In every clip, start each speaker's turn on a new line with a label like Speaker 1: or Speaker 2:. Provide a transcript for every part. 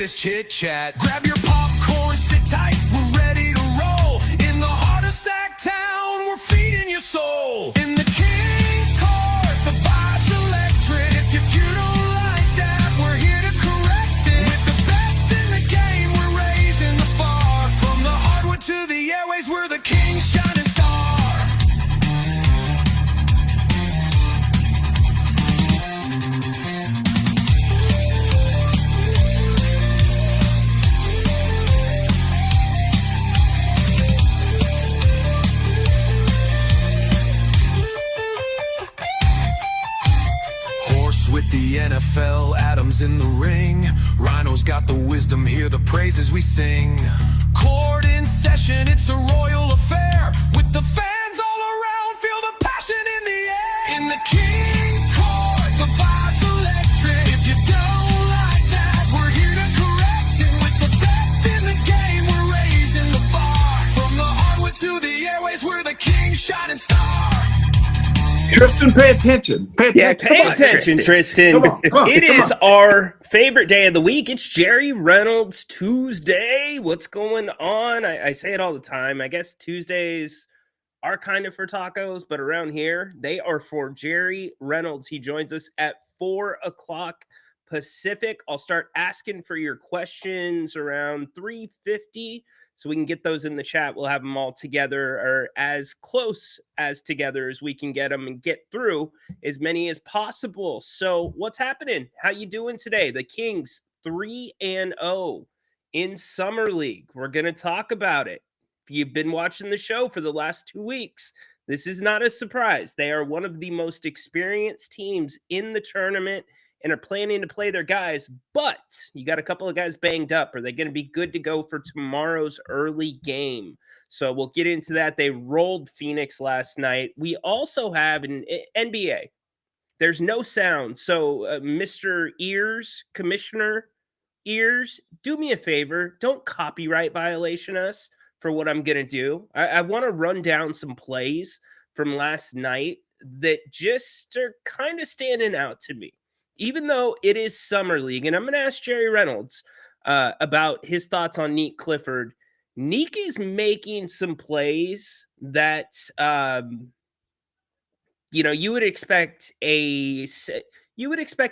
Speaker 1: this chit chat. Grab your popcorn, sit tight, we're ready to roll. In the heart of Sacktown, we're feeding your soul. In the King's Court, the vibe's electric. If you don't like that, we're here to correct it. With the best in the game, we're raising the bar. From the hardwood to the airways, we're the King's shining star. With the NFL, Adams in the ring. Rhino's got the wisdom, hear the praises we sing. Court in session, it's a royal affair. With the fans all around, feel the passion in the air. In the King's Court, the vibe's electric. If you don't like that, we're here to correct it. With the best in the game, we're raising the bar. From the hardwood to the airways, we're the King's shining star.
Speaker 2: Tristan, pay attention. Pay attention,
Speaker 3: Tristan.
Speaker 2: Come on,
Speaker 3: It is our favorite day of the week. It's Jerry Reynolds Tuesday. What's going on? I say it all the time. I guess Tuesdays are kind of for tacos, but around here, they are for Jerry Reynolds. He joins us at 4 o'clock Pacific. I'll start asking for your questions around 3:50. So we can get those in the chat. We'll have them all together or as close as together as we can get them and get through as many as possible. So what's happening? How you doing today? The Kings 3-0 in Summer League. We're going to talk about it. If you've been watching the show for the last 2 weeks, this is not a surprise. They are one of the most experienced teams in the tournament and are planning to play their guys, but you got a couple of guys banged up. Are they going to be good to go for tomorrow's early game? So we'll get into that. They rolled Phoenix last night. We also have an NBA. There's no sound. So Mr. Ears, Commissioner Ears, do me a favor. Don't copyright violation us for what I'm going to do. I want to run down some plays from last night that just are kind of standing out to me. Even though it is Summer League, and I'm going to ask Jerry Reynolds about his thoughts on Nique Clifford. Nique is making some plays that, you would expect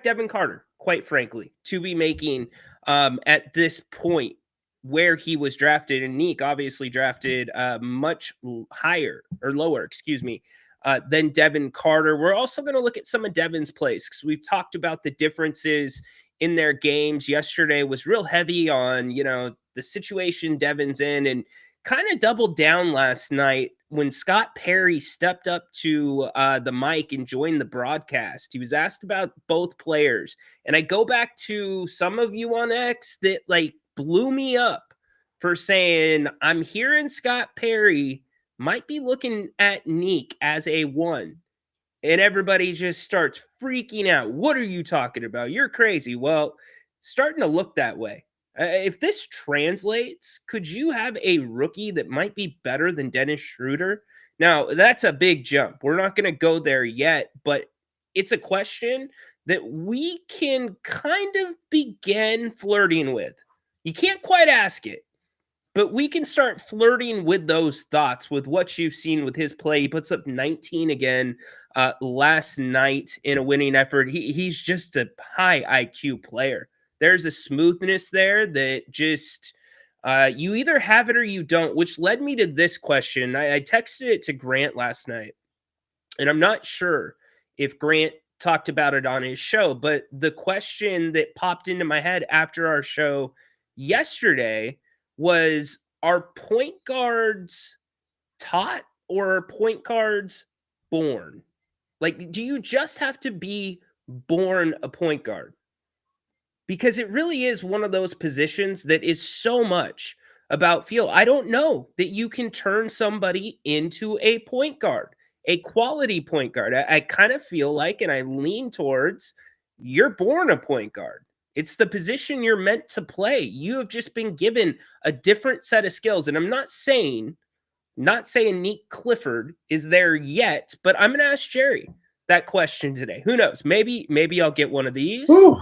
Speaker 3: Devin Carter, quite frankly, to be making at this point where he was drafted. And Nique obviously drafted much higher or lower, than Devin Carter. We're also going to look at some of Devin's plays because we've talked about the differences in their games. Yesterday was real heavy on, the situation Devin's in, and kind of doubled down last night when Scott Perry stepped up to the mic and joined the broadcast. He was asked about both players. And I go back to some of you on X that blew me up for saying, I'm hearing Scott Perry might be looking at Nique as a 1. And everybody just starts freaking out. What are you talking about? You're crazy. Well, starting to look that way. If this translates, could you have a rookie that might be better than Dennis Schroeder? Now, that's a big jump. We're not going to go there yet, but it's a question that we can kind of begin flirting with. You can't quite ask it. But we can start flirting with those thoughts with what you've seen with his play. He puts up 19 again last night in a winning effort. He's just a high IQ player. There's a smoothness there that just you either have it or you don't, which led me to this question. I texted it to Grant last night, and I'm not sure if Grant talked about it on his show, but the question that popped into my head after our show yesterday was, are point guards taught or are point guards born? Do you just have to be born a point guard? Because it really is one of those positions that is so much about feel. I don't know that you can turn somebody into a point guard, a quality point guard. I kind of feel like, and I lean towards, you're born a point guard. It's the position you're meant to play. You have just been given a different set of skills. And I'm not saying Nique Clifford is there yet, but I'm going to ask Jerry that question today. Who knows? Maybe I'll get one of these.
Speaker 2: Ooh.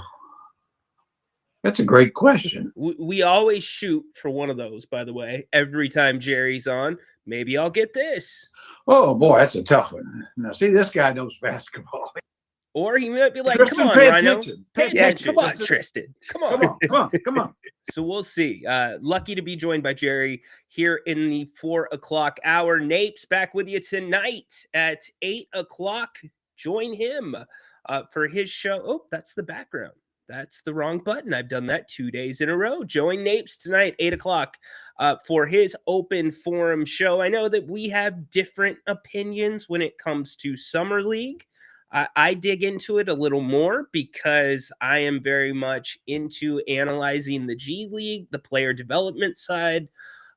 Speaker 2: That's a great question.
Speaker 3: We always shoot for one of those, by the way, every time Jerry's on. Maybe I'll get this.
Speaker 2: Oh, boy, that's a tough one. Now, see, this guy knows basketball.
Speaker 3: Or he might be like,
Speaker 2: Tristan,
Speaker 3: come on,
Speaker 2: pay
Speaker 3: Rhino.
Speaker 2: attention.
Speaker 3: Pay attention.
Speaker 2: Come on,
Speaker 3: Tristan. Come
Speaker 2: Come
Speaker 3: on.
Speaker 2: on, come on, come on.
Speaker 3: So we'll see. Lucky to be joined by Jerry here in the 4 o'clock hour. Nape's back with you tonight at 8 o'clock. Join him for his show. Oh, that's the background. That's the wrong button. I've done that 2 days in a row. Join Napes tonight, 8 o'clock, for his open forum show. I know that we have different opinions when it comes to Summer League. I dig into it a little more because I am very much into analyzing the G League, the player development side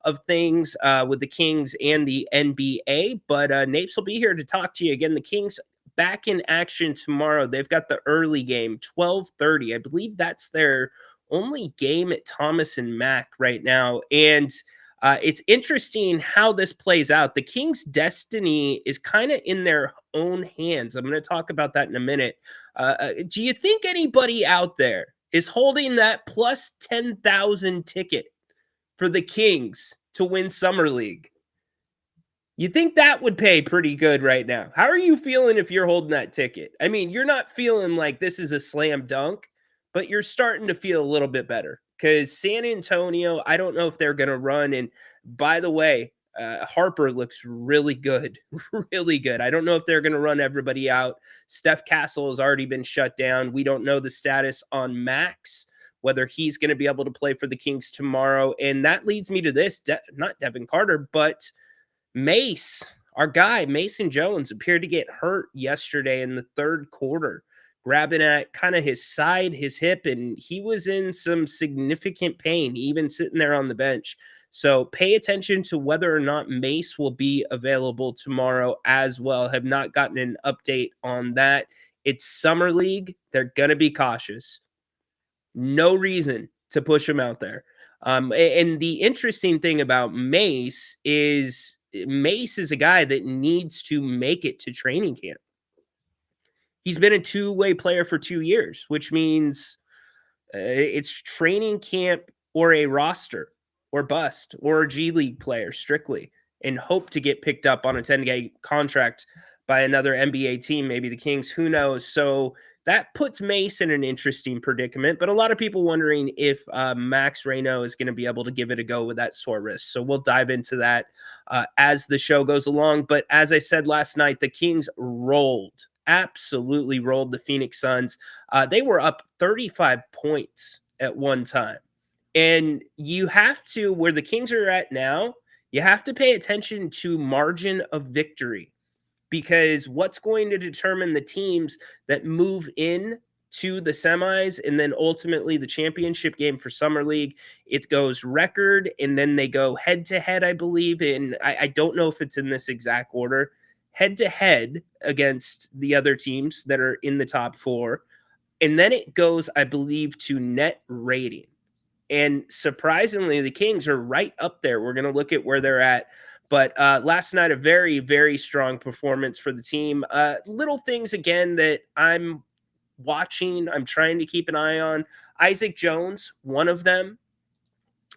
Speaker 3: of things with the Kings and the NBA. But Napes will be here to talk to you again. The Kings back in action tomorrow. They've got the early game, 12:30. I believe that's their only game at Thomas and Mack right now. And it's interesting how this plays out. The Kings' destiny is kind of in their own hands. I'm going to talk about that in a minute. Do you think anybody out there is holding that plus 10,000 ticket for the Kings to win Summer League? You think that would pay pretty good right now? How are you feeling if you're holding that ticket? I mean, you're not feeling like this is a slam dunk, but you're starting to feel a little bit better because San Antonio, I don't know if they're going to run. And by the way, Harper looks really good, really good. I don't know if they're going to run everybody out. Steph Castle has already been shut down. We don't know the status on Max, whether he's going to be able to play for the Kings tomorrow. And that leads me to this, not Devin Carter, but Mace, our guy, Mason Jones, appeared to get hurt yesterday in the third quarter, grabbing at kind of his side, his hip, and he was in some significant pain, even sitting there on the bench. So pay attention to whether or not Mace will be available tomorrow as well. Have not gotten an update on that. It's Summer League. They're going to be cautious. No reason to push him out there. And the interesting thing about Mace is a guy that needs to make it to training camp. He's been a two-way player for 2 years, which means it's training camp or a roster or bust or a G League player strictly, and hope to get picked up on a 10-game contract by another NBA team, maybe the Kings, who knows. So that puts Mace in an interesting predicament, but a lot of people wondering if Max Reynolds is going to be able to give it a go with that sore wrist. So we'll dive into that as the show goes along. But as I said last night, the Kings absolutely rolled the Phoenix Suns. They were up 35 points at one time. And you have to, where the Kings are at now, you have to pay attention to margin of victory, because what's going to determine the teams that move in to the semis and then ultimately the championship game for Summer League, it goes record and then they go head to head, I believe. And I don't know if it's in this exact order, head to head against the other teams that are in the top four. And then it goes, I believe, to net rating. And surprisingly, the Kings are right up there. We're going to look at where they're at. But last night, a very, very strong performance for the team. Little things, again, that I'm watching, I'm trying to keep an eye on. Isaac Jones, one of them.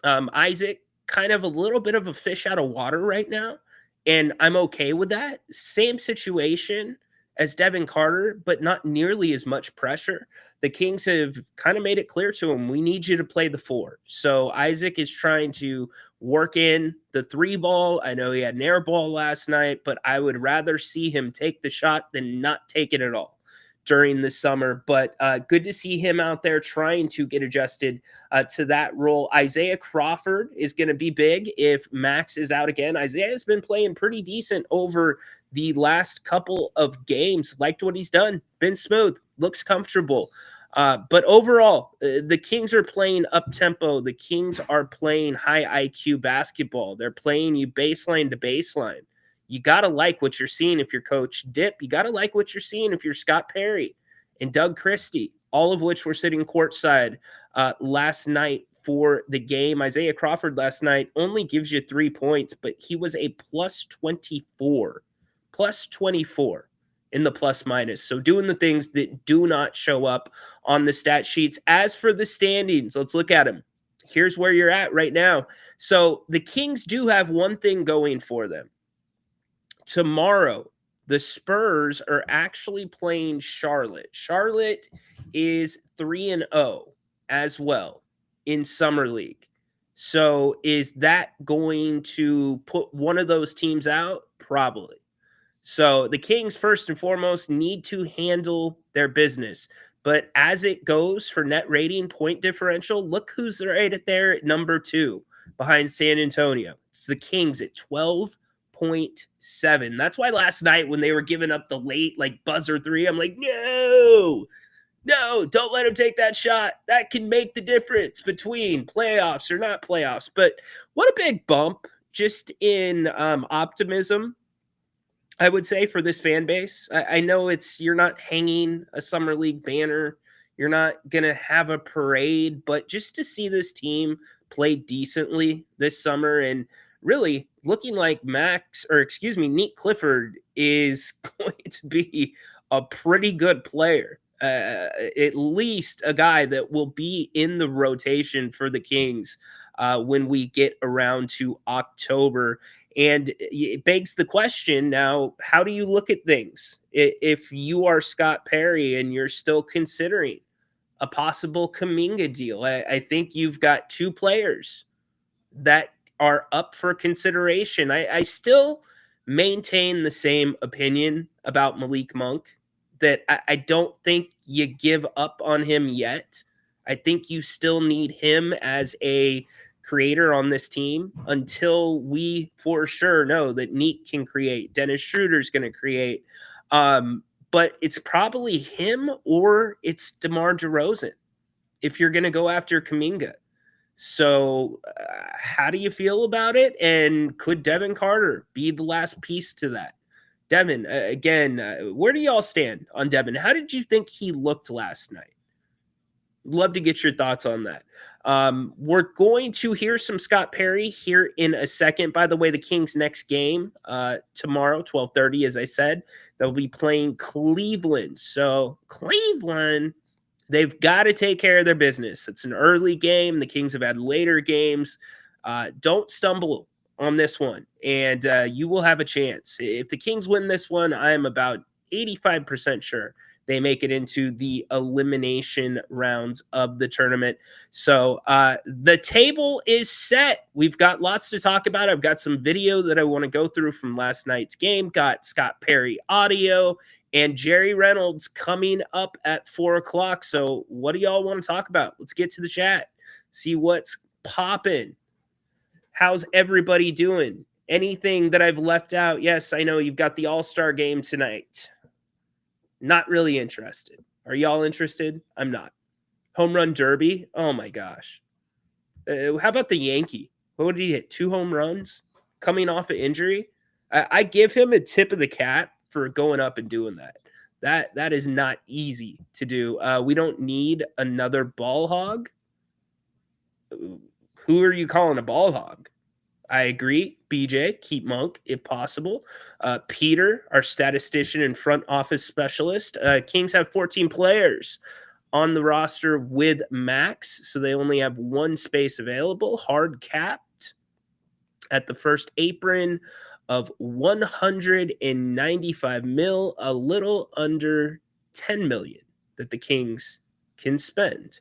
Speaker 3: Isaac, kind of a little bit of a fish out of water right now, and I'm okay with that. Same situation as Devin Carter, but not nearly as much pressure. The Kings have kind of made it clear to him, we need you to play the four. So Isaac is trying to work in the three ball. I know he had an air ball last night, but I would rather see him take the shot than not take it at all during the summer. But good to see him out there trying to get adjusted to that role. Isaiah Crawford is going to be big if Max is out again. Isaiah has been playing pretty decent over the last couple of games. Liked what he's done. Been smooth. Looks comfortable. But overall, the Kings are playing up-tempo. The Kings are playing high IQ basketball. They're playing you baseline to baseline. You got to like what you're seeing if you're Coach Dip. You got to like what you're seeing if you're Scott Perry and Doug Christie, all of which were sitting courtside last night for the game. Isaiah Crawford last night only gives you 3 points, but he was a plus 24. in the plus minus. So doing the things that do not show up on the stat sheets. As for the standings, let's look at them. Here's where you're at right now. So the Kings do have one thing going for them. Tomorrow, the Spurs are actually playing Charlotte. Charlotte is 3-0 as well in Summer League. So is that going to put one of those teams out? Probably. So the Kings, first and foremost, need to handle their business. But as it goes for net rating, point differential, look who's right at there at number 2 behind San Antonio. It's the Kings at 12.7. That's why last night when they were giving up the late buzzer 3, I'm like, no, don't let him take that shot. That can make the difference between playoffs or not playoffs. But what a big bump just in optimism, I would say, for this fan base. I know you're not hanging a Summer League banner. You're not going to have a parade, but just to see this team play decently this summer and really looking like Nique Clifford is going to be a pretty good player. At least a guy that will be in the rotation for the Kings when we get around to October. And it begs the question now, how do you look at things if you are Scott Perry and you're still considering a possible Kuminga deal? I think you've got 2 players that are up for consideration. I still maintain the same opinion about Malik Monk, that I don't think you give up on him yet. I think you still need him as a creator on this team until we for sure know that Nique can create. Dennis Schroeder's going to create. But it's probably him or it's DeMar DeRozan if you're going to go after Kuminga. So how do you feel about it? And could Devin Carter be the last piece to that? Devin, again, where do y'all stand on Devin? How did you think he looked last night? Love to get your thoughts on that. We're going to hear some Scott Perry here in a second. By the way, the Kings' next game tomorrow, 12:30, as I said, they'll be playing Cleveland. So Cleveland, they've got to take care of their business. It's an early game. The Kings have had later games. Don't stumble on this one, and you will have a chance. If the Kings win this one, I am about 85% sure they make it into the elimination rounds of the tournament. So the table is set. We've got lots to talk about. I've got some video that I want to go through from last night's game. Got Scott Perry audio and Jerry Reynolds coming up at 4 o'clock. So what do y'all want to talk about? Let's get to the chat. See what's popping. How's everybody doing? Anything that I've left out? Yes, I know you've got the All-Star game tonight. Not really interested. Are y'all interested? I'm not. Home run derby? Oh my gosh. How about the Yankee? What did he hit? 2 home runs coming off an injury? I give him a tip of the cap for going up and doing that. That is not easy to do. We don't need another ball hog. Who are you calling a ball hog? I agree. BJ, keep Monk if possible. Peter, our statistician and front office specialist. Kings have 14 players on the roster with max, so they only have 1 space available. Hard capped at the first apron of 195 mil, a little under 10 million that the Kings can spend.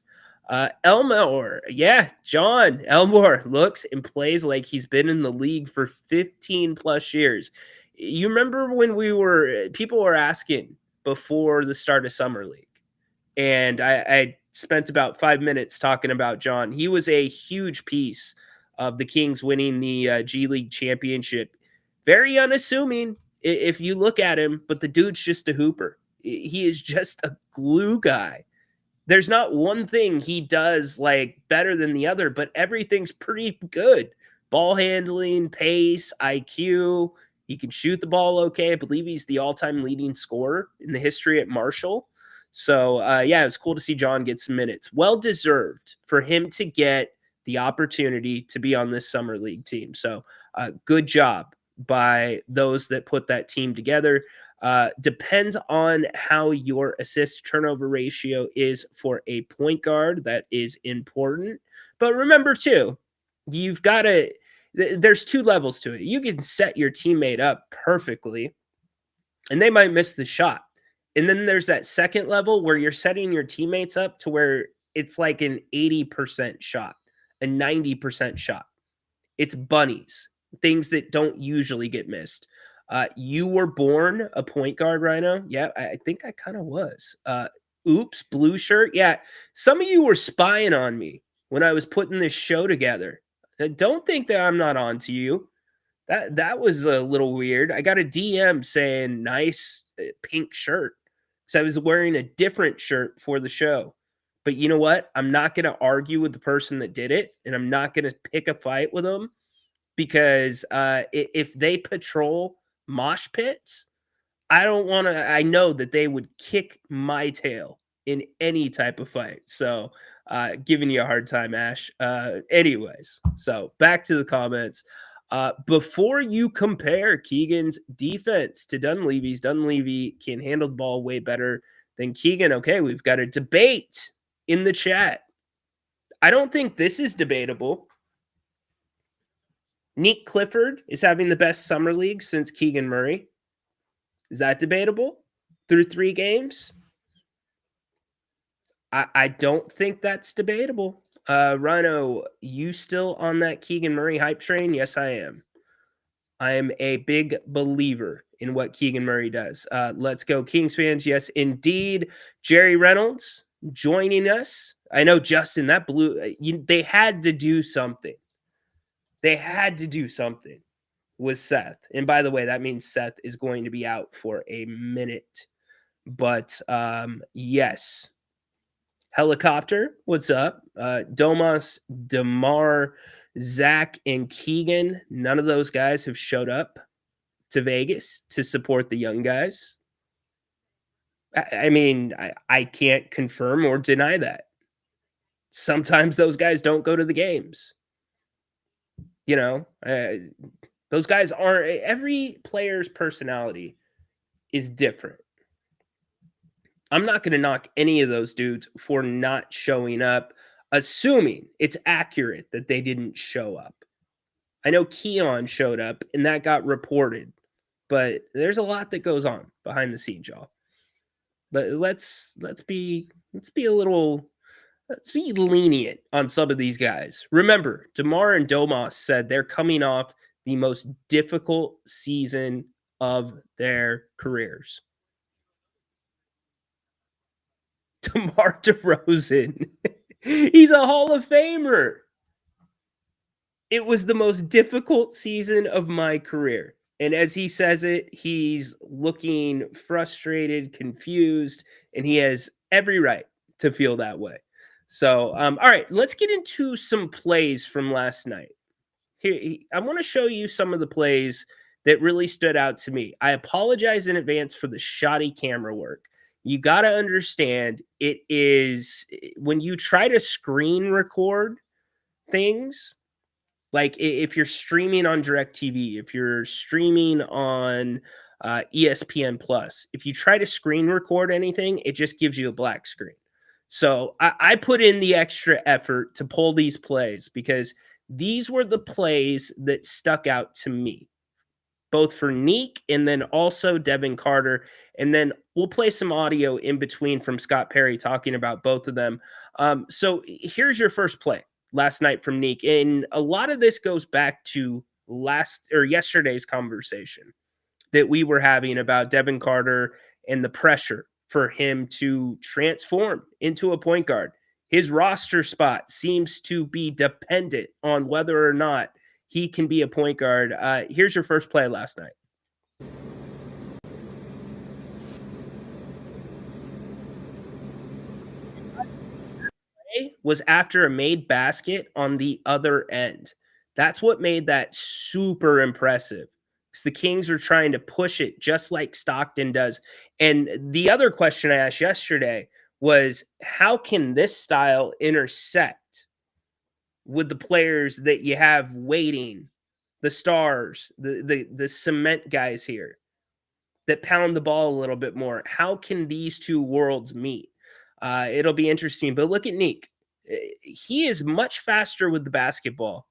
Speaker 3: Elmore, yeah, John Elmore looks and plays like he's been in the league for 15 plus years. You remember when people were asking before the start of Summer League, and I spent about 5 minutes talking about John. He was a huge piece of the Kings winning the G League championship. Very unassuming if you look at him, but the dude's just a hooper. He is just a glue guy. There's not one thing he does better than the other, but everything's pretty good. Ball handling, pace, IQ. He can shoot the ball okay. I believe he's the all-time leading scorer in the history at Marshall. So, yeah, it was cool to see John get some minutes. Well-deserved for him to get the opportunity to be on this Summer League team. So, good job by those that put that team together. Depends on how your assist turnover ratio is for a point guard. That is important. But remember, too, you've got to, there's two levels to it. You can set your teammate up perfectly, and they might miss the shot. And then there's that second level where you're setting your teammates up to where it's like an 80% shot, a 90% shot. It's bunnies, things that don't usually get missed. You were born a point guard, Rhino? Yeah, I think I kind of was. Oops, blue shirt. Yeah, some of you were spying on me when I was putting this show together. Don't think that I'm not on to you. That was a little weird. I got a DM saying nice pink shirt because I was wearing a different shirt for the show. But you know what? I'm not going to argue with the person that did it, and I'm not going to pick a fight with them because if they patrol mosh pits, I don't want to. I know that they would kick my tail in any type of fight. So, giving you a hard time, Ash. Anyways, so back to the comments. Before you compare Keegan's defense to Dunleavy's, Dunleavy can handle the ball way better than Keegan. Okay, we've got a debate in the chat. I don't think this is debatable. Nique Clifford is having the best summer league since Keegan Murray. Is that debatable through 3 games? I don't think that's debatable. Rhino, you still on that Keegan Murray hype train? Yes, I am. I am a big believer in what Keegan Murray does. Let's go, Kings fans. Yes, indeed. Jerry Reynolds joining us. I know, Justin, that blue, they had to do something. They had to do something with Seth. And by the way, that means Seth is going to be out for a minute. But yes. Helicopter, what's up? Domas, DeMar, Zach, and Keegan. None of those guys have showed up to Vegas to support the young guys. I mean, I can't confirm or deny that. Sometimes those guys don't go to the games. You know, those guys aren't. Every player's personality is different. I'm not going to knock any of those dudes for not showing up, assuming it's accurate that they didn't show up. I know Keon showed up and that got reported, but there's a lot that goes on behind the scenes, y'all. But let's be lenient on some of these guys. Remember, DeMar and Domas said they're coming off the most difficult season of their careers. DeMar DeRozan. He's a Hall of Famer. It was the most difficult season of my career. And as he says it, he's looking frustrated, confused, and he has every right to feel that way. So, all right, let's get into some plays from last night. Here, I want to show you some of the plays that really stood out to me. I apologize in advance for the shoddy camera work. You got to understand, it is when you try to screen record things, like if you're streaming on DirecTV, if you're streaming on ESPN Plus, if you try to screen record anything, it just gives you a black screen. So I put in the extra effort to pull these plays because these were the plays that stuck out to me, both for Nique and then also Devin Carter. And then we'll play some audio in between from Scott Perry talking about both of them. So here's your first play last night from Nique. And a lot of this goes back to yesterday's conversation that we were having about Devin Carter and the pressure for him to transform into a point guard. His roster spot seems to be dependent on whether or not he can be a point guard. Here's your first play last night. Was after a made basket on the other end. That's what made that super impressive. Because the Kings are trying to push it just like Stockton does. And the other question I asked yesterday was, how can this style intersect with the players that you have waiting, the stars, the cement guys here? that pound the ball a little bit more. How can these two worlds meet? It'll be interesting. But look at Nique. He is much faster with the basketball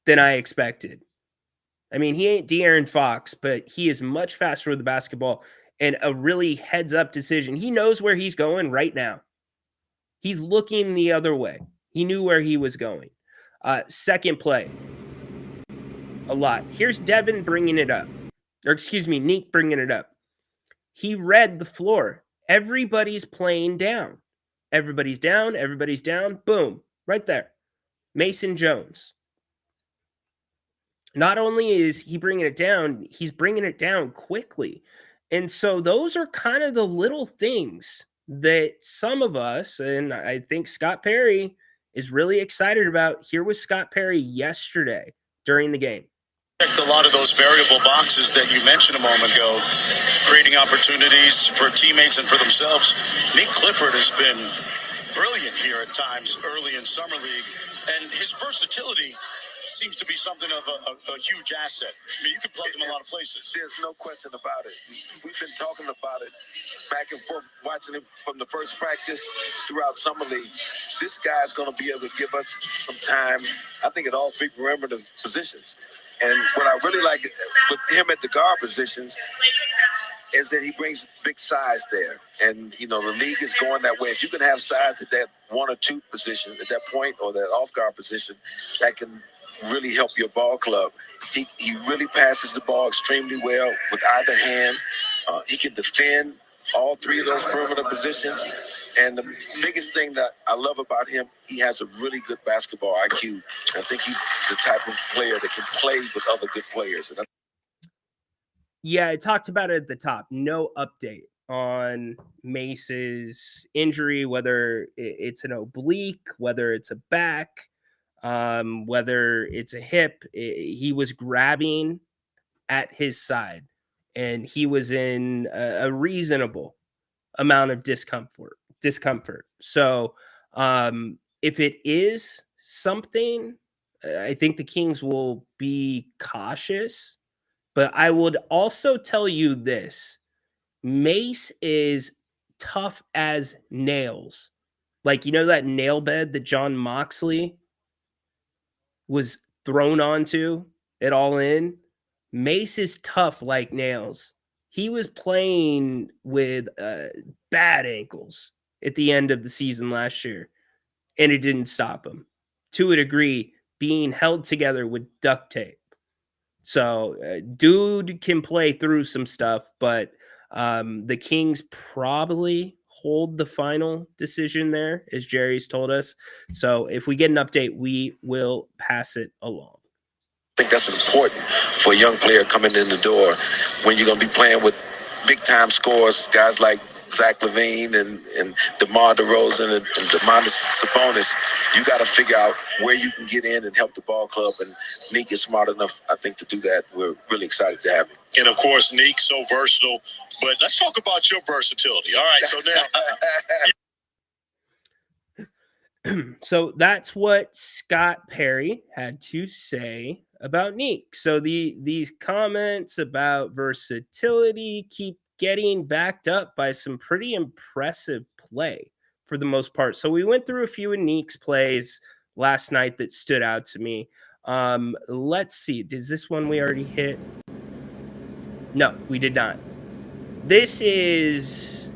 Speaker 3: than I expected. I mean, he ain't De'Aaron Fox, but he is much faster with the basketball and a really heads-up decision. He knows where he's going right now. He's looking the other way. He knew where he was going. Second play. A lot. Here's Devin bringing it up. Or excuse me, Nique bringing it up. He read the floor. Everybody's playing down. Everybody's down. Everybody's down. Boom. Right there. Mason Jones. Not only is he bringing it down, he's bringing it down quickly. And so those are kind of the little things that some of us, and I think Scott Perry is really excited about. Here was Scott Perry yesterday during the game.
Speaker 4: A lot of those variable boxes that you mentioned a moment ago, creating opportunities for teammates and for themselves. Nique Clifford has been brilliant here at times early in Summer League, and his versatility seems to be something of a huge asset. I mean, you can plug him in a lot of places.
Speaker 5: There's no question about it. We've been talking about it back and forth, watching him from the first practice throughout Summer League. This guy's going to be able to give us some time, I think, at all three perimeter positions. And what I really like with him at the guard positions is that he brings big size there. And, you know, the league is going that way. If you can have size at that one or two position at that point or that off guard position, that can really help your ball club. He really passes the ball extremely well with either hand. He can defend all three of those perimeter positions. And the biggest thing that I love about him, he has a really good basketball IQ. I think he's the type of player that can play with other good players. And
Speaker 3: yeah, I talked about it at the top. No update on Mace's injury, whether it's an oblique, whether it's a back, whether it's a hip. He was grabbing at his side, and he was in a reasonable amount of discomfort. So if it is something, I think the Kings will be cautious. But I would also tell you this. Mace is tough as nails. Like, you know that nail bed that John Moxley was thrown onto at All In? Mace is tough like nails. He was playing with bad ankles at the end of the season last year, and it didn't stop him. To a degree, being held together with duct tape. So dude can play through some stuff, but the Kings probably hold the final decision there, as Jerry's told us. So if we get an update, we will pass it along.
Speaker 5: I think that's important for a young player coming in the door when you're going to be playing with big-time scorers, guys like Zach LaVine and DeMar DeRozan and Domantas Sabonis. You got to figure out where you can get in and help the ball club, and Nique is smart enough, I think, to do that. We're really excited to have him.
Speaker 4: And, of course, Nique, so versatile. But let's talk about your versatility. All right, so
Speaker 3: now. So that's what Scott Perry had to say about Nique. So these comments about versatility keep getting backed up by some pretty impressive play for the most part. So we went through a few of Nique's plays last night that stood out to me. Let's see. Is this one we already hit? No, we did not. This is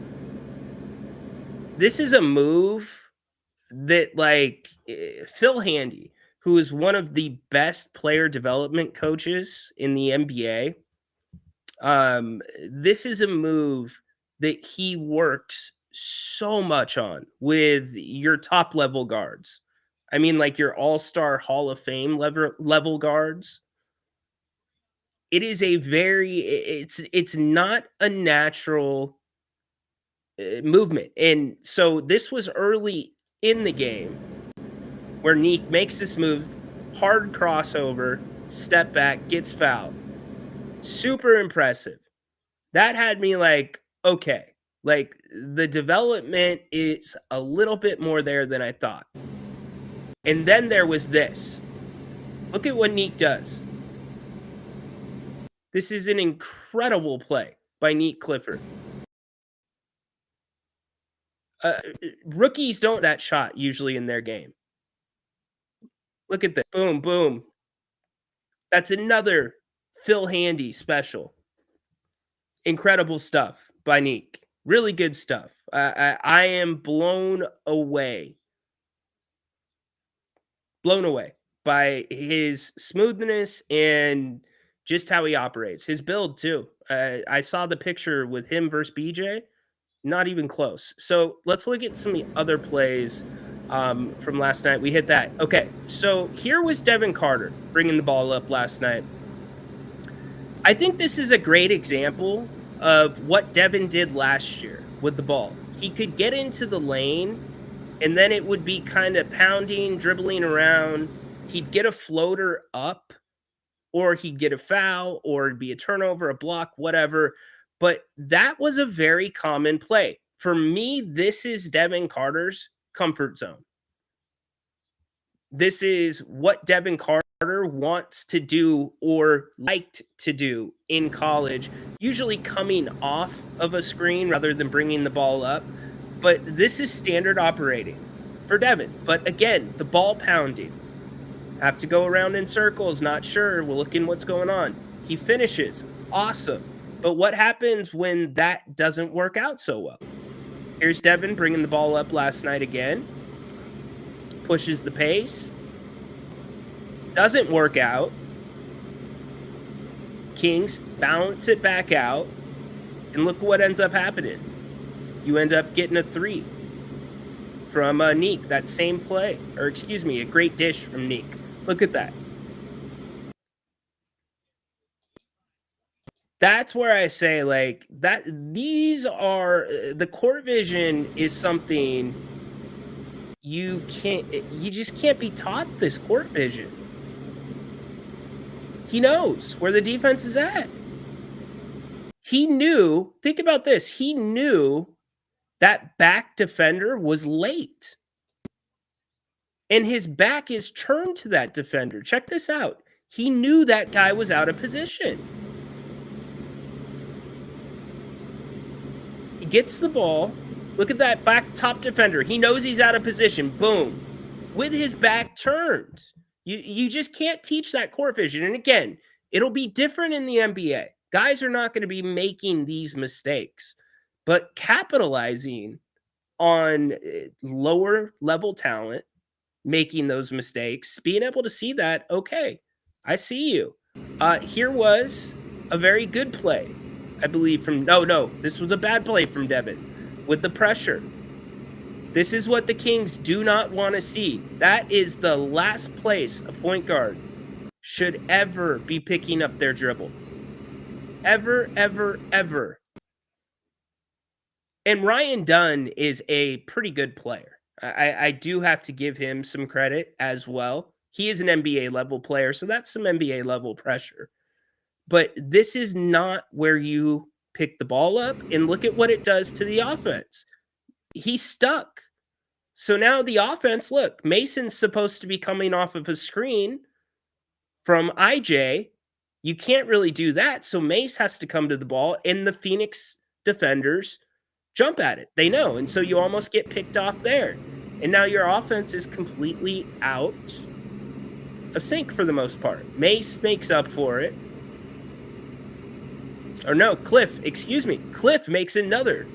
Speaker 3: a move that, like, Phil Handy, who is one of the best player development coaches in the NBA, this is a move that he works so much on with your top level guards. I mean, like your all-star Hall of Fame level guards. It is it's not a natural movement. And so this was early in the game where Nique makes this move, hard crossover, step back, gets fouled. Super impressive. That had me like, okay, like the development is a little bit more there than I thought. And then there was this. Look at what Nique does. This is an incredible play by Nique Clifford. Rookies don't that shot usually in their game. Look at this. Boom, boom. That's another Phil Handy special. Incredible stuff by Nique. Really good stuff. I am blown away. Blown away by his smoothness and just how he operates. His build, too. I saw the picture with him versus BJ. Not even close. So let's look at some of the other plays from last night. We hit that. Okay, so here was Devin Carter bringing the ball up last night. I think this is a great example of what Devin did last year with the ball. He could get into the lane, and then it would be kind of pounding, dribbling around. He'd get a floater up, or he'd get a foul, or it'd be a turnover, a block, whatever. But that was a very common play. For me, this is Devin Carter's comfort zone. This is what Devin Carter wants to do or liked to do in college, usually coming off of a screen rather than bringing the ball up. But this is standard operating for Devin. But again, the ball pounding. Have to go around in circles, not sure. We're looking what's going on. He finishes. Awesome. But what happens when that doesn't work out so well? Here's Devin bringing the ball up last night again. Pushes the pace. Doesn't work out. Kings balance it back out. And look what ends up happening. You end up getting a 3 from Nique. That same play. Or excuse me, a great dish from Nique. Look at that. That's where I say, like, that these are the court vision is something you just can't be taught this court vision. He knows where the defense is at. He knew, think about this, he knew that back defender was late. And his back is turned to that defender. Check this out. He knew that guy was out of position. He gets the ball. Look at that back top defender. He knows he's out of position. Boom. With his back turned. You just can't teach that court vision. And again, it'll be different in the NBA. Guys are not going to be making these mistakes. But capitalizing on lower level talent, making those mistakes, being able to see that, okay, I see you. Here was a very good play. I believe from, no, this was a bad play from Devin with the pressure. This is what the Kings do not want to see. That is the last place a point guard should ever be picking up their dribble. Ever, ever, ever. And Ryan Dunn is a pretty good player. I do have to give him some credit as well. He is an NBA level player, so that's some NBA level pressure. But this is not where you pick the ball up, and look at what it does to the offense. He's stuck. So now the offense, look, Mason's supposed to be coming off of a screen from IJ. You can't really do that, so Mace has to come to the ball, and the Phoenix defenders jump at it. They know, and so you almost get picked off there. And now your offense is completely out of sync for the most part. Mace makes up for it. Or no, Cliff makes another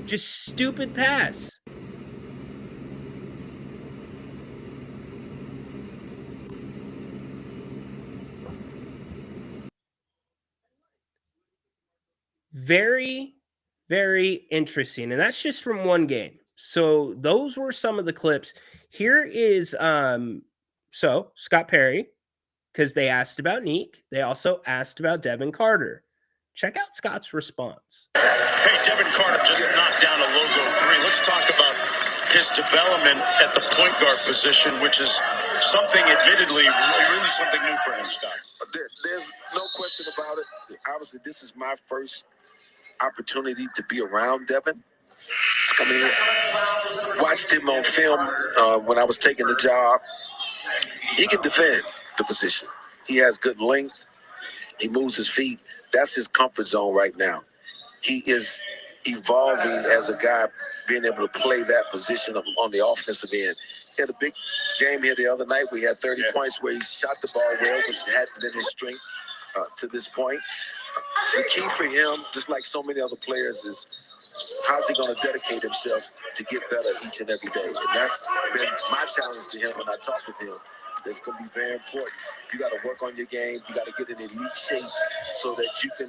Speaker 3: just stupid pass. Very, very interesting. And that's just from one game. So those were some of the clips. Here is Scott Perry, because they asked about Nique. They also asked about Devin Carter. Check out Scott's response.
Speaker 4: Hey, Devin Carter just knocked down a logo 3. Let's talk about his development at the point guard position, which is something, admittedly, really something new for him, Scott.
Speaker 5: There's no question about it. Obviously, this is my first opportunity to be around Devin. I mean, watched him on film when I was taking the job. He can defend the position. He has good length. He moves his feet. That's his comfort zone right now. He is evolving as a guy, being able to play that position on the offensive end. He had a big game here the other night. We had 30 points where he shot the ball well, which hadn't been his strength to this point. The key for him, just like so many other players, is how's he going to dedicate himself to get better each and every day? And that's been my challenge to him when I talk with him. That's going to be very important. You got to work on your game. You got to get in elite shape so that you can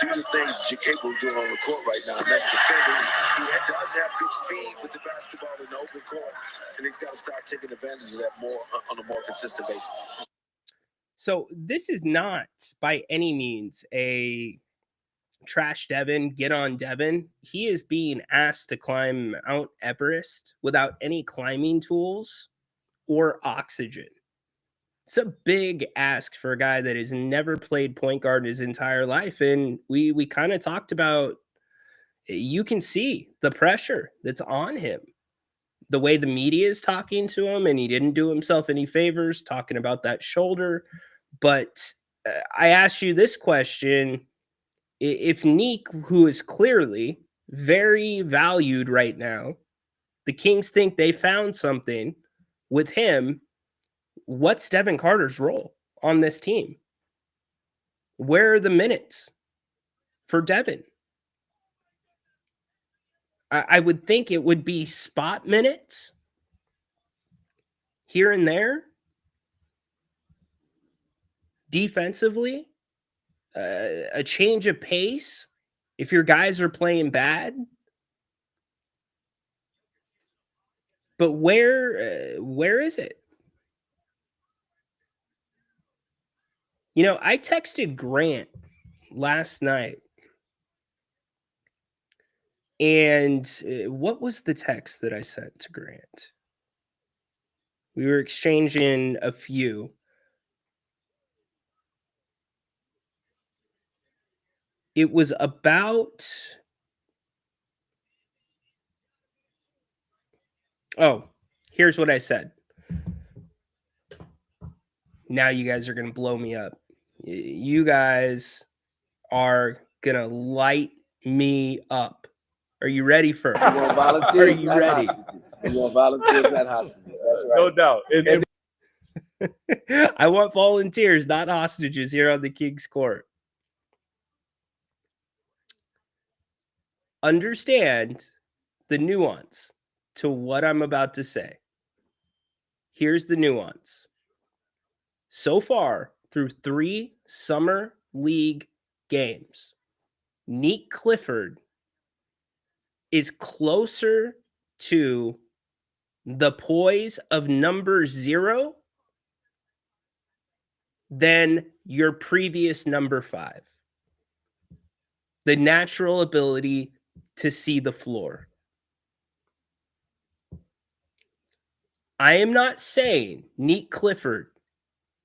Speaker 5: do the things that you're capable of doing on the court right now. And that's defending. He does have good speed with the basketball in the open court, and he's got to start taking advantage of that more on a more consistent basis.
Speaker 3: So this is not by any means a trash Devin, get on Devin. He is being asked to climb Mount Everest without any climbing tools or oxygen. It's a big ask for a guy that has never played point guard his entire life. And we kind of talked about, you can see the pressure that's on him. The way the media is talking to him, and he didn't do himself any favors talking about that shoulder. But I asked you this question. If Nique, who is clearly very valued right now, the Kings think they found something with him, what's Devin Carter's role on this team? Where are the minutes for Devin? I would think it would be spot minutes here and there. Defensively, a change of pace if your guys are playing bad. But where is it? You know, I texted Grant last night. And what was the text that I sent to Grant? We were exchanging a few. It was about... Oh, here's what I said. Now you guys are going to blow me up. You guys are going to light me up. Are you ready for it?
Speaker 6: We want volunteers,
Speaker 3: Are you
Speaker 6: not
Speaker 3: ready?
Speaker 6: hostages. We want volunteers, not hostages. That's right.
Speaker 7: No doubt. And
Speaker 3: I want volunteers, not hostages, here on the Kings Court. Understand the nuance to what I'm about to say. Here's the nuance. So far, through 3 summer league games, Nique Clifford is closer to the poise of number 0 than your previous number 5. The natural ability to see the floor. I am not saying Nique Clifford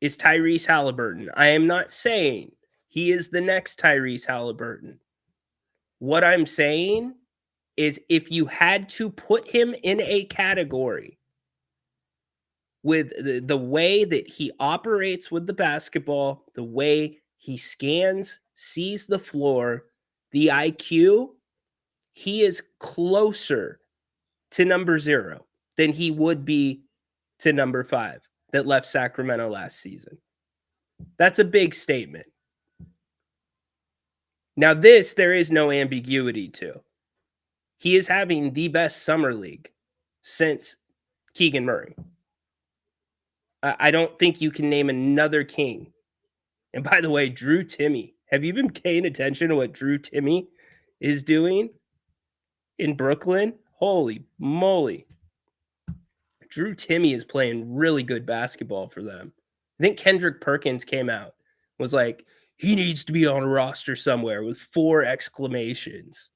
Speaker 3: is Tyrese Halliburton. I am not saying he is the next Tyrese Halliburton. What I'm saying is, if you had to put him in a category with the way that he operates with the basketball, the way he scans, sees the floor, the IQ, he is closer to number 0 than he would be to number 5 that left Sacramento last season. That's a big statement. Now, this, there is no ambiguity to. He is having the best summer league since Keegan Murray. I don't think you can name another King. And by the way, Drew Timme. Have you been paying attention to what Drew Timme is doing in Brooklyn? Holy moly. Drew Timme is playing really good basketball for them. I think Kendrick Perkins came out, was like, he needs to be on a roster somewhere with 4 exclamations.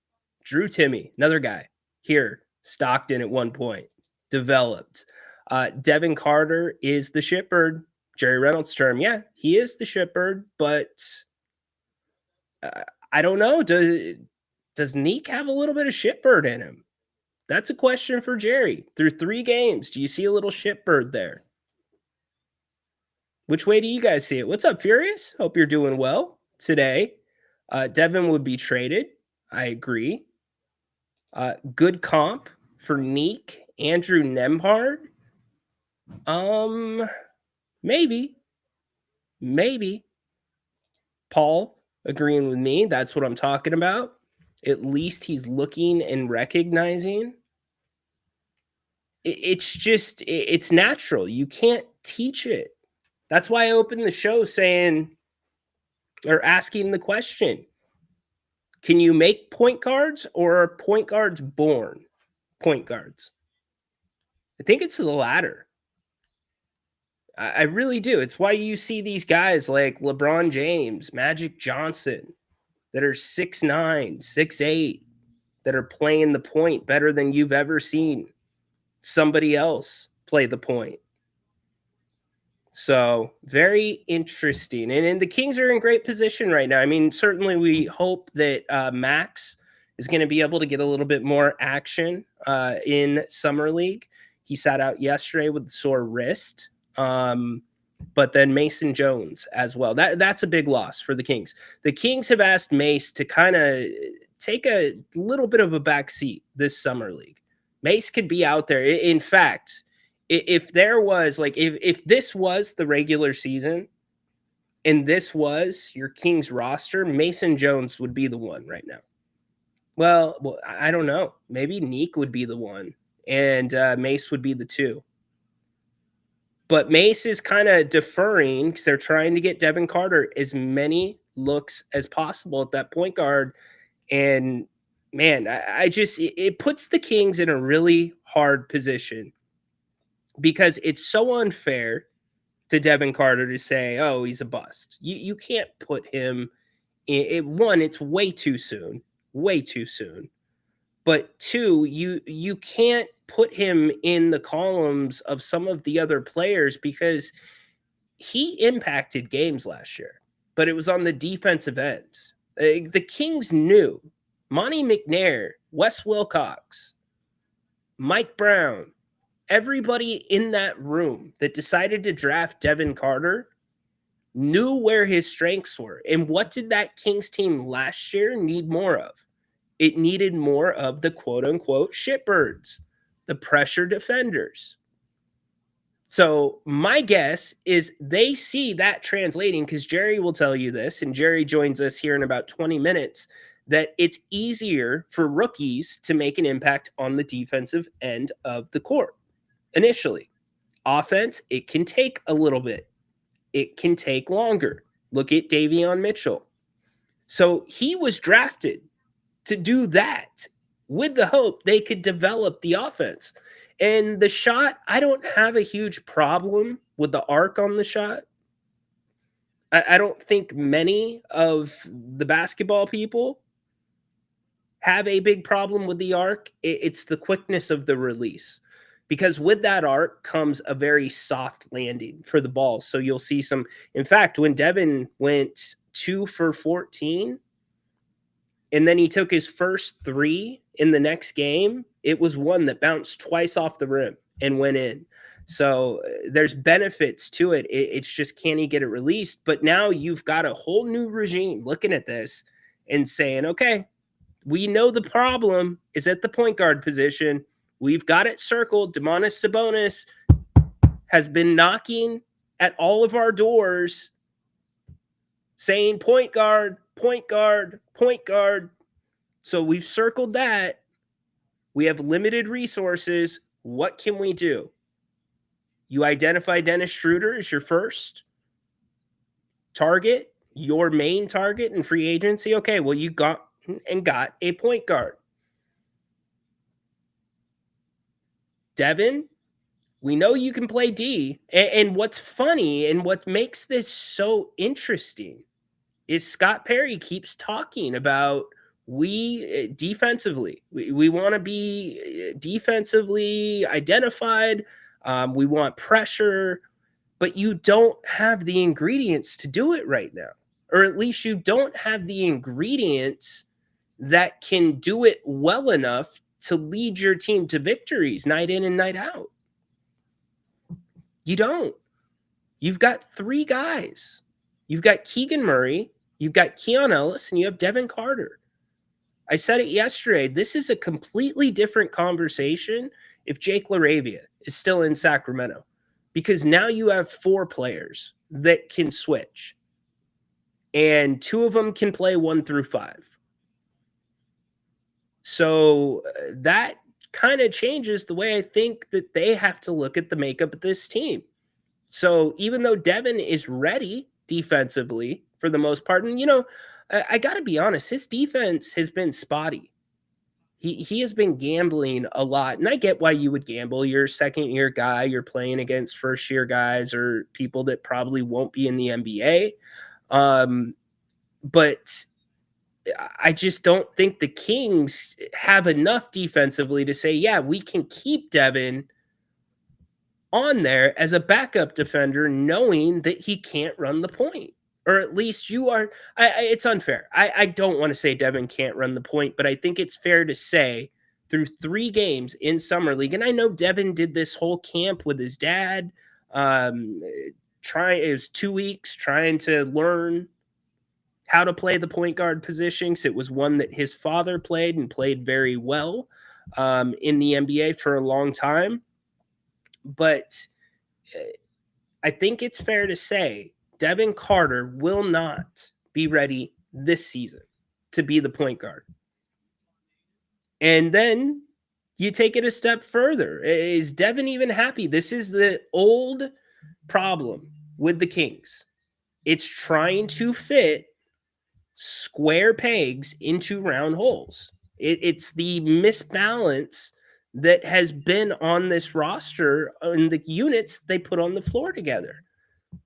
Speaker 3: Drew Timme, another guy here, Stockton at one point, developed. Devin Carter is the shitbird. Jerry Reynolds' term. Yeah, he is the shitbird, but I don't know. Does Nique have a little bit of shitbird in him? That's a question for Jerry. Through 3 games, do you see a little shitbird there? Which way do you guys see it? What's up, Furious? Hope you're doing well today. Devin would be traded. I agree. Good comp for Nique, Andrew Nembhard. Maybe. Paul agreeing with me. That's what I'm talking about. At least he's looking and recognizing. It's natural. You can't teach it. That's why I opened the show saying, or asking the question, can you make point guards, or are point guards born point guards? I think it's the latter. I really do. It's why you see these guys like LeBron James, Magic Johnson, that are 6'9", 6'8", that are playing the point better than you've ever seen somebody else play the point. So very interesting. And the Kings are in great position right now. I mean, certainly we hope that Max is going to be able to get a little bit more action in Summer League. He sat out yesterday with a sore wrist. But then Mason Jones as well. That's a big loss for the Kings. The Kings have asked Mace to kind of take a little bit of a back seat this Summer League. Mace could be out there. In fact, if there was like, if this was the regular season and this was your Kings roster, Mason Jones would be the one right now. Well, I don't know. Maybe Nique would be the one and Mace would be the two. But Mace is kind of deferring because they're trying to get Devin Carter as many looks as possible at that point guard. And man, it puts the Kings in a really hard position because it's so unfair to Devin Carter to say, oh, he's a bust. You can't put him in. One, it's way too soon. But two, you can't put him in the columns of some of the other players because he impacted games last year, but it was on the defensive end. The Kings knew Monty McNair, Wes Wilcox, Mike Brown, everybody in that room that decided to draft Devin Carter knew where his strengths were. And what did that Kings team last year need more of? It needed more of the quote-unquote shitbirds, the pressure defenders. So my guess is they see that translating, because Jerry will tell you this, and Jerry joins us here in about 20 minutes, that it's easier for rookies to make an impact on the defensive end of the court initially. Offense, it can take a little bit. It can take longer. Look at Davion Mitchell. So he was drafted to do that with the hope they could develop the offense. And the shot, I don't have a huge problem with the arc on the shot. I don't think many of the basketball people have a big problem with the arc. It's the quickness of the release. Because with that arc comes a very soft landing for the ball. So you'll see some, in fact, when Devin went 2 for 14, and then he took his first 3 in the next game, it was one that bounced twice off the rim and went in. So there's benefits to it. It's just, can he get it released? But now you've got a whole new regime looking at this and saying, okay, we know the problem is at the point guard position. We've got it circled. Domantas Sabonis has been knocking at all of our doors saying point guard, point guard, point guard. So we've circled that. We have limited resources. What can we do? You identify Dennis Schroeder as your first target, your main target in free agency. Okay, well, you got a point guard. Devin, we know you can play D. And what's funny and what makes this so interesting is Scott Perry keeps talking about we defensively, we want to be defensively identified. We want pressure, but you don't have the ingredients to do it right now. Or at least you don't have the ingredients that can do it well enough to lead your team to victories night in and night out. You don't. You've got 3 guys. You've got Keegan Murray, you've got Keon Ellis, and you have Devin Carter. I said it yesterday. This is a completely different conversation if Jake LaRavia is still in Sacramento, because now you have 4 players that can switch, and 2 of them can play 1 through 5. So that kind of changes the way I think that they have to look at the makeup of this team. So even though Devin is ready defensively for the most part, and I got to be honest, his defense has been spotty. He has been gambling a lot, and I get why you would gamble. You're a second-year guy. You're playing against first-year guys or people that probably won't be in the NBA. But I just don't think the Kings have enough defensively to say, yeah, we can keep Devin on there as a backup defender, knowing that he can't run the point. Or at least you are. It's unfair. I don't want to say Devin can't run the point, but I think it's fair to say through 3 games in Summer League, and I know Devin did this whole camp with his dad. It was 2 weeks trying to learn how to play the point guard position, because it was one that his father played and played very well in the NBA for a long time. But I think it's fair to say Devin Carter will not be ready this season to be the point guard. And then you take it a step further. Is Devin even happy? This is the old problem with the Kings. It's trying to fit square pegs into round holes. It's the misbalance that has been on this roster and the units they put on the floor together.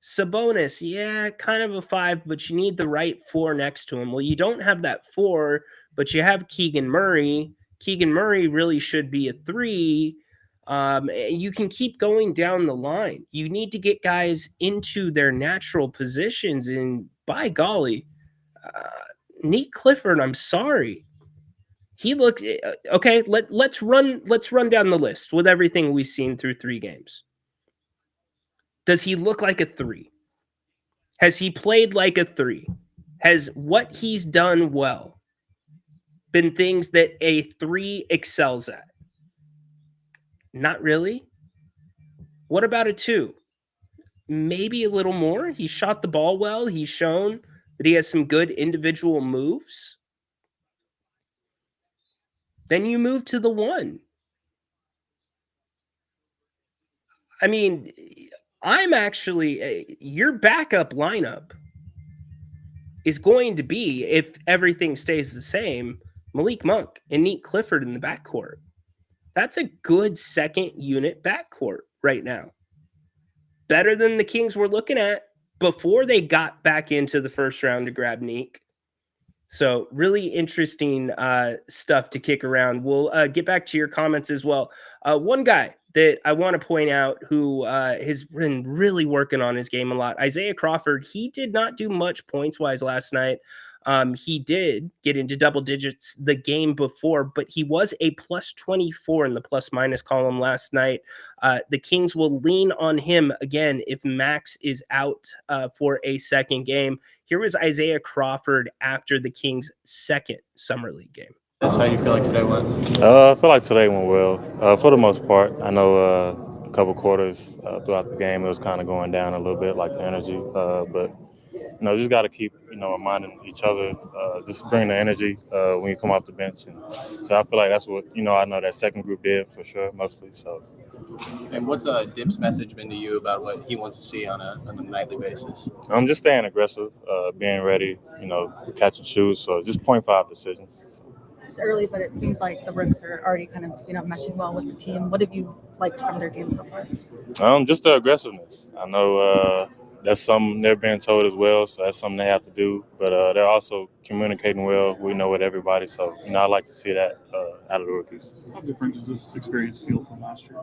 Speaker 3: Sabonis, yeah, kind of a 5, but you need the right 4 next to him. Well, you don't have that 4, but you have Keegan Murray. Keegan Murray really should be a 3. You can keep going down the line. You need to get guys into their natural positions, and by golly, Nique Clifford, I'm sorry. He looks okay. Let's run down the list with everything we've seen through 3 games. Does he look like a 3? Has he played like a 3? Has what he's done well been things that a 3 excels at? Not really. What about a 2? Maybe a little more. He shot the ball well. He's shown that he has some good individual moves. Then you move to the 1. I mean, I'm actually your backup lineup is going to be, if everything stays the same, Malik Monk and Nique Clifford in the backcourt. That's a good second unit backcourt right now. Better than the Kings were looking at before they got back into the first round to grab Nique. So really interesting stuff to kick around. We'll get back to your comments as well. One guy that I want to point out who has been really working on his game a lot, Isaiah Crawford. He did not do much points-wise last night. He did get into double digits the game before, but he was a plus 24 in the plus-minus column last night. The Kings will lean on him again if Max is out for a second game. Here was Isaiah Crawford after the Kings' second Summer League game.
Speaker 7: That's how you feel like today went?
Speaker 8: I feel like today went well. For the most part, I know a couple quarters throughout the game it was kind of going down a little bit, like the energy. But just got to keep reminding each other, just bring the energy when you come off the bench. And so I feel like that's what I know that second group did for sure, mostly. So.
Speaker 7: And what's Dip's message been to you about what he wants to see on a nightly basis?
Speaker 8: I'm just staying aggressive, being ready, catch and shoot. So just 0.5 decisions.
Speaker 9: It's early, but it seems like the rooks are already kind of, meshing well with the team. What have you liked from their game so far?
Speaker 8: Just the aggressiveness. I know that's something they're being told as well, so that's something they have to do. But they're also communicating well. We know with everybody, so I like to see that out of the rookies.
Speaker 10: How different does this experience feel from last year?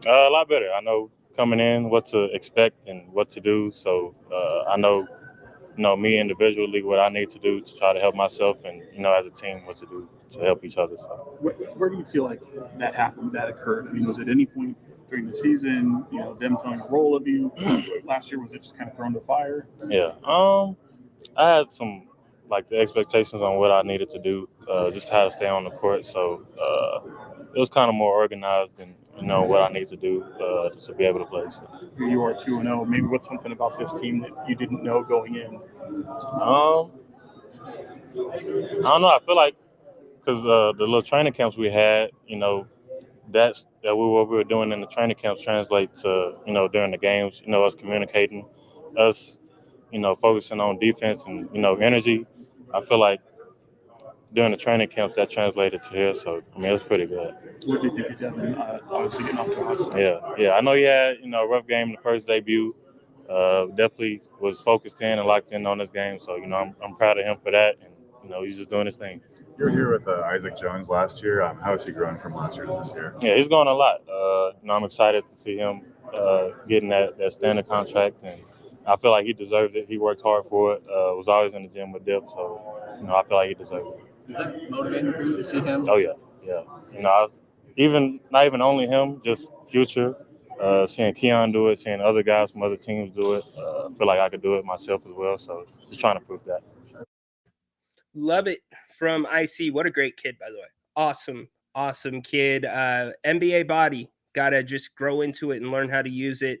Speaker 8: A lot better. I know coming in what to expect and what to do. So I know me individually what I need to do to try to help myself, and as a team what to do to help each other. So
Speaker 10: Where do you feel like that happened, that occurred? I mean, was it any point during the season? You know, them telling a role of you. Last year, was it just kind of thrown to fire?
Speaker 8: Yeah. I had some like the expectations on what I needed to do, just how to stay on the court. So it was kind of more organized and what I need to do to be able to play. So.
Speaker 10: You are 2-0. Maybe what's something about this team that you didn't know going in?
Speaker 8: I don't know. I feel like because the little training camps we had, what we were doing in the training camps translate to during the games. Us communicating, us focusing on defense and energy. I feel like during the training camps that translated to here. So I mean it was pretty good.
Speaker 10: What did you think of Devin? Obviously getting off to a hot start.
Speaker 8: Yeah. I know he had a rough game in the first debut. Definitely was focused in and locked in on this game. So I'm proud of him for that, and he's just doing his thing.
Speaker 11: You were here with Isaac Jones last year. How has he grown from last year to this year?
Speaker 8: Yeah, he's grown a lot. I'm excited to see him getting that standard contract, and I feel like he deserved it. He worked hard for it. Was always in the gym with Dip, so I feel like he deserved it.
Speaker 7: Is that motivating for you to see him?
Speaker 8: Oh yeah. Not even only him, just future. Seeing Keon do it, seeing other guys from other teams do it, I feel like I could do it myself as well. So just trying to prove that.
Speaker 3: Love it from IC. What a great kid, by the way. Awesome kid. NBA body. Gotta just grow into it and learn how to use it.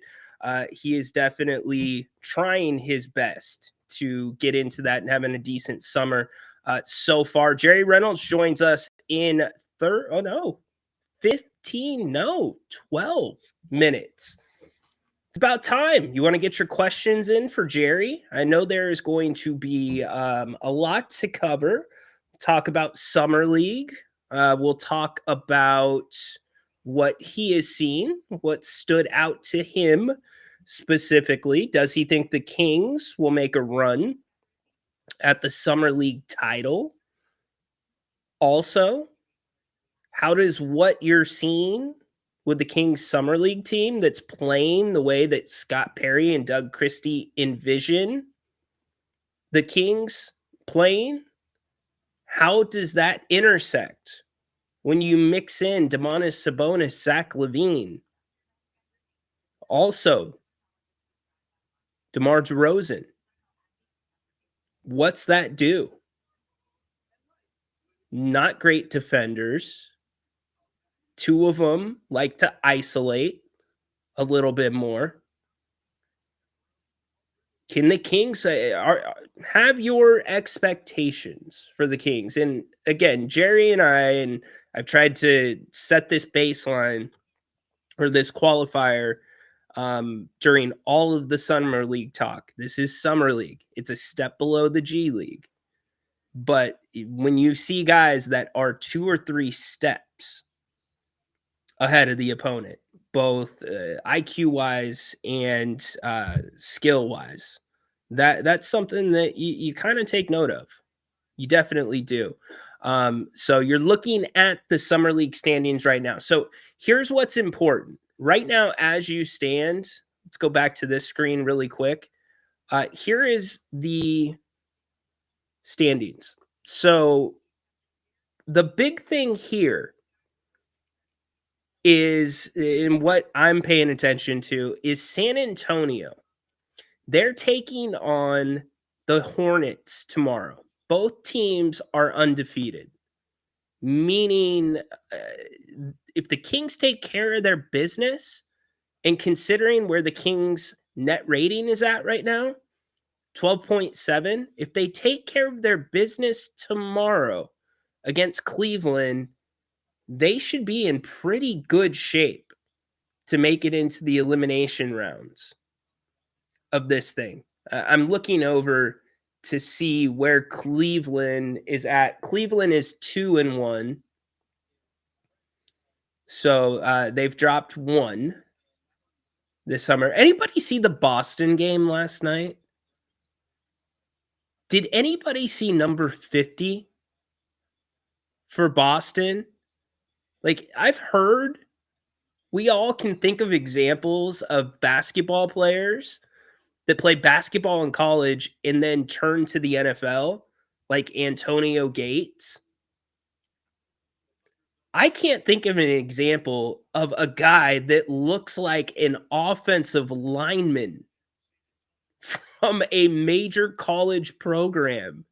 Speaker 3: He is definitely trying his best to get into that and having a decent summer so far. Jerry Reynolds joins us in 12 minutes. It's about time. You want to get your questions in for Jerry? I know there is going to be a lot to cover. Talk about Summer League. We'll talk about what he has seen, what stood out to him specifically. Does he think the Kings will make a run at the Summer League title? Also, how does what you're seeing with the Kings Summer League team that's playing the way that Scott Perry and Doug Christie envision the Kings playing, how does that intersect when you mix in Domantas Sabonis, Zach LaVine? Also, DeMar DeRozan. What's that do? Not great defenders. Two of them like to isolate a little bit more. Can the Kings have your expectations for the Kings? And again, Jerry and I've tried to set this baseline or this qualifier during all of the Summer League talk. This is Summer League. It's a step below the G League. But when you see guys that are 2 or 3 steps ahead of the opponent, both IQ-wise and skill-wise, that's something that you kind of take note of. You definitely do. So you're looking at the Summer League standings right now. So here's what's important. Right now, as you stand, let's go back to this screen really quick. Here is the standings. So the big thing here is, in what I'm paying attention to, is San Antonio. They're taking on the Hornets tomorrow. Both teams are undefeated, meaning if the Kings take care of their business, and considering where the Kings net rating is at right now, 12.7, if they take care of their business tomorrow against Cleveland, they should be in pretty good shape to make it into the elimination rounds of this thing. I'm looking over to see where Cleveland is at. Cleveland is 2-1. So they've dropped 1 this summer. Anybody see the Boston game last night? Did anybody see number 50 for Boston? Like, I've heard, we all can think of examples of basketball players that played basketball in college and then turned to the NFL, like Antonio Gates. I can't think of an example of a guy that looks like an offensive lineman from a major college program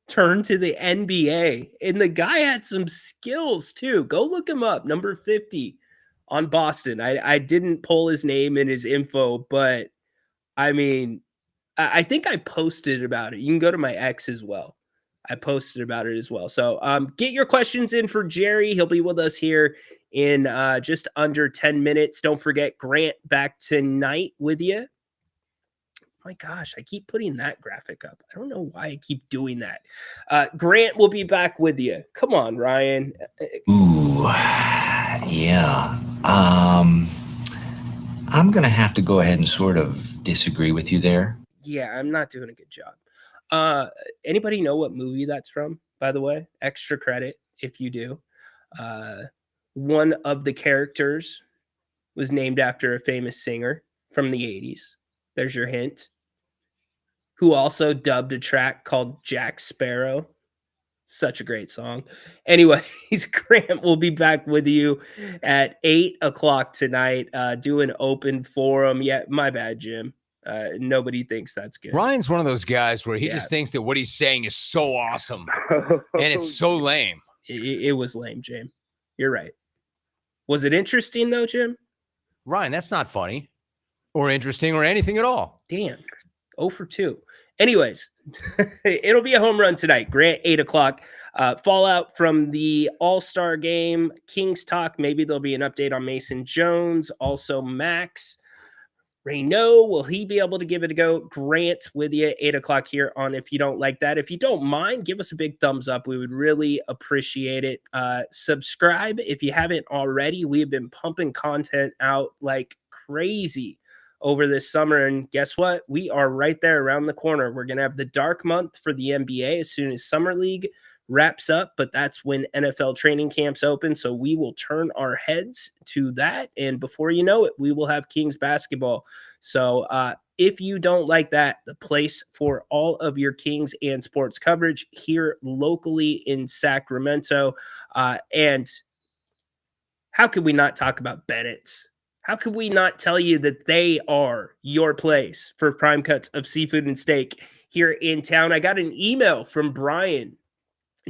Speaker 3: turn to the NBA. And the guy had some skills too. Go look him up. Number 50 on Boston. I didn't pull his name and his info, but I mean, I think I posted about it. You can go to my X as well. I posted about it as well. So get your questions in for Jerry. He'll be with us here in just under 10 minutes. Don't forget Grant back tonight with you. My gosh, I keep putting that graphic up. I don't know why I keep doing that. Grant will be back with you. Come on, Ryan.
Speaker 12: Ooh, yeah. I'm going to have to go ahead and sort of disagree with you there.
Speaker 3: Yeah, I'm not doing a good job. Anybody know what movie that's from, by the way? Extra credit if you do. One of the characters was named after a famous singer from the 80s. There's your hint. Who also dubbed a track called Jack Sparrow. Such a great song. Anyways, Grant will be back with you at 8 o'clock tonight. Do an open forum. Yeah, my bad, Jim. Nobody thinks that's good.
Speaker 13: Ryan's one of those guys where he just thinks that what he's saying is so awesome. And it's so lame.
Speaker 3: It was lame, Jim. You're right. Was it interesting, though, Jim?
Speaker 13: Ryan, that's not funny or interesting or anything at all.
Speaker 3: Damn. 0 for 2. Anyways, it'll be a home run tonight. Grant, 8 o'clock. Fallout from the All-Star game. Kings talk. Maybe there'll be an update on Mason Jones. Also, Max. Reynolds, will he be able to give it a go? Grant with you, 8 o'clock here on If You Don't Like That. If you don't mind, give us a big thumbs up. We would really appreciate it. Subscribe if you haven't already. We have been pumping content out like crazy over this summer. And guess what? We are right there around the corner. We're going to have the dark month for the NBA as soon as Summer League wraps up, but that's when NFL training camps open. So we will turn our heads to that. And before you know it, we will have Kings basketball. So if you don't like that, the place for all of your Kings and sports coverage here locally in Sacramento. And how could we not talk about Bennett's? How could we not tell you that they are your place for prime cuts of seafood and steak here in town? I got an email from Brian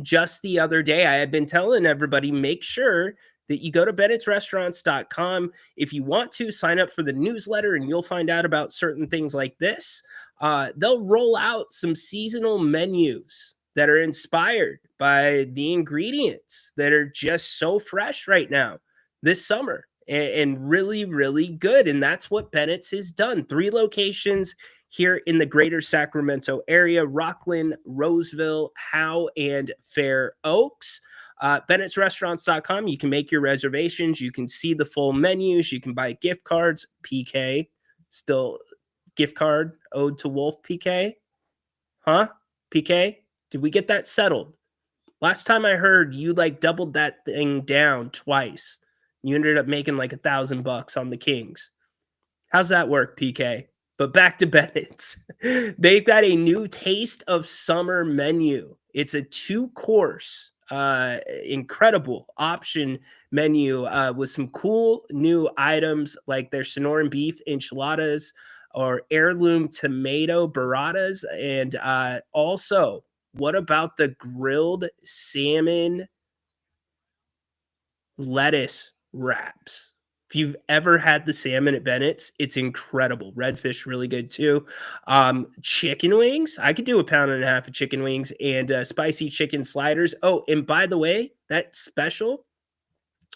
Speaker 3: just the other day. I had been telling everybody, make sure that you go to bennettsrestaurants.com. If you want to, sign up for the newsletter and you'll find out about certain things like this. They'll roll out some seasonal menus that are inspired by the ingredients that are just so fresh right now this summer. And really, really good. And that's what Bennett's has done. 3 locations here in the greater Sacramento area: Rockland, Roseville, Howe, and Fair Oaks. Bennett'sRestaurants.com. You can make your reservations. You can see the full menus. You can buy gift cards. PK, still gift card owed to Wolf, PK? Huh? PK? Did we get that settled? Last time I heard, you doubled that thing down twice. You ended up making like $1,000 on the Kings. How's that work, PK? But back to Bennett's. They've got a new Taste of Summer menu. It's a 2-course, incredible option menu with some cool new items like their Sonoran beef enchiladas or heirloom tomato burratas. And also, what about the grilled salmon lettuce wraps? If you've ever had the salmon at Bennett's, it's incredible. Redfish, really good too. Chicken wings. I could do 1.5 pounds of chicken wings and spicy chicken sliders. Oh, and by the way, that special,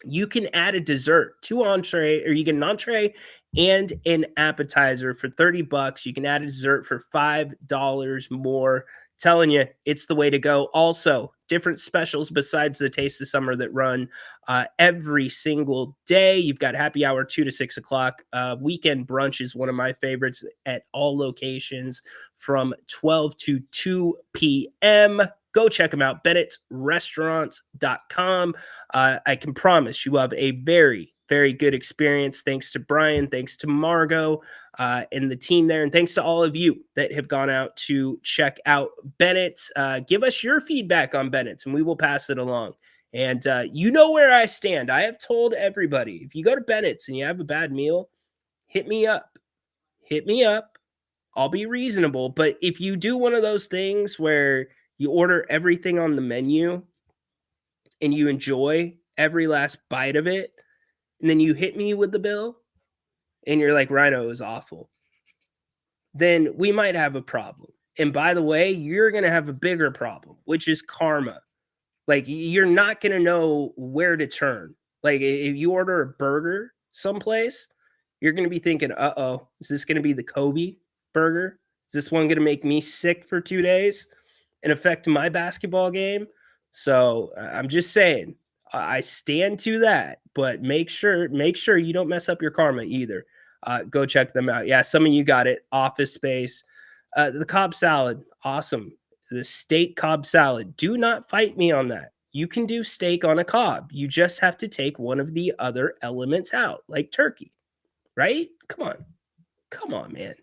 Speaker 3: you can add a dessert, 2 entree, or you get an entree and an appetizer for $30. You can add a dessert for $5 more. Telling you, it's the way to go. Also, different specials besides the Taste of Summer that run every single day. You've got happy hour 2 to 6 o'clock. Weekend brunch is one of my favorites at all locations from 12 to 2 p.m. Go check them out, bennettsrestaurants.com. I can promise you will have a very, very good experience. Thanks to Brian, thanks to Margot and the team there, and thanks to all of you that have gone out to check out Bennett's. Give us your feedback on Bennett's, and we will pass it along. And you know where I stand. I have told everybody, if you go to Bennett's and you have a bad meal, hit me up. Hit me up. I'll be reasonable. But if you do one of those things where you order everything on the menu and you enjoy every last bite of it, and then you hit me with the bill and you're like, Rhino is awful, then we might have a problem. And by the way, you're going to have a bigger problem, which is karma. Like, you're not going to know where to turn. Like, if you order a burger someplace, you're going to be thinking, uh-oh, is this going to be the Kobe burger? Is this one going to make me sick for 2 days and affect my basketball game? So I'm just saying, I stand to that, but make sure you don't mess up your karma either. Go check them out. Yeah, some of you got it. Office Space. The Cobb salad, awesome. The steak Cobb salad. Do not fight me on that. You can do steak on a Cobb. You just have to take one of the other elements out, like turkey, right? Come on, man.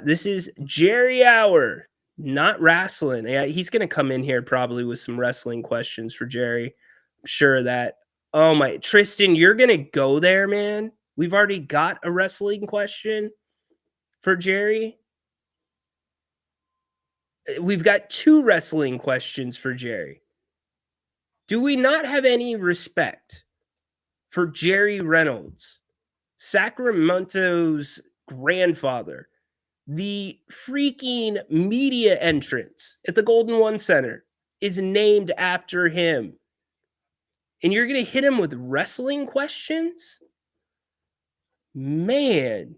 Speaker 3: This is Jerry Hour, not wrestling. Yeah, he's going to come in here probably with some wrestling questions for Jerry. I'm sure of that. Oh my, Tristan, you're going to go there, man. We've already got a wrestling question for Jerry. We've got 2 wrestling questions for Jerry. Do we not have any respect for Jerry Reynolds, Sacramento's grandfather, the freaking media entrance at the Golden One Center is named after him? And you're going to hit him with wrestling questions? Man,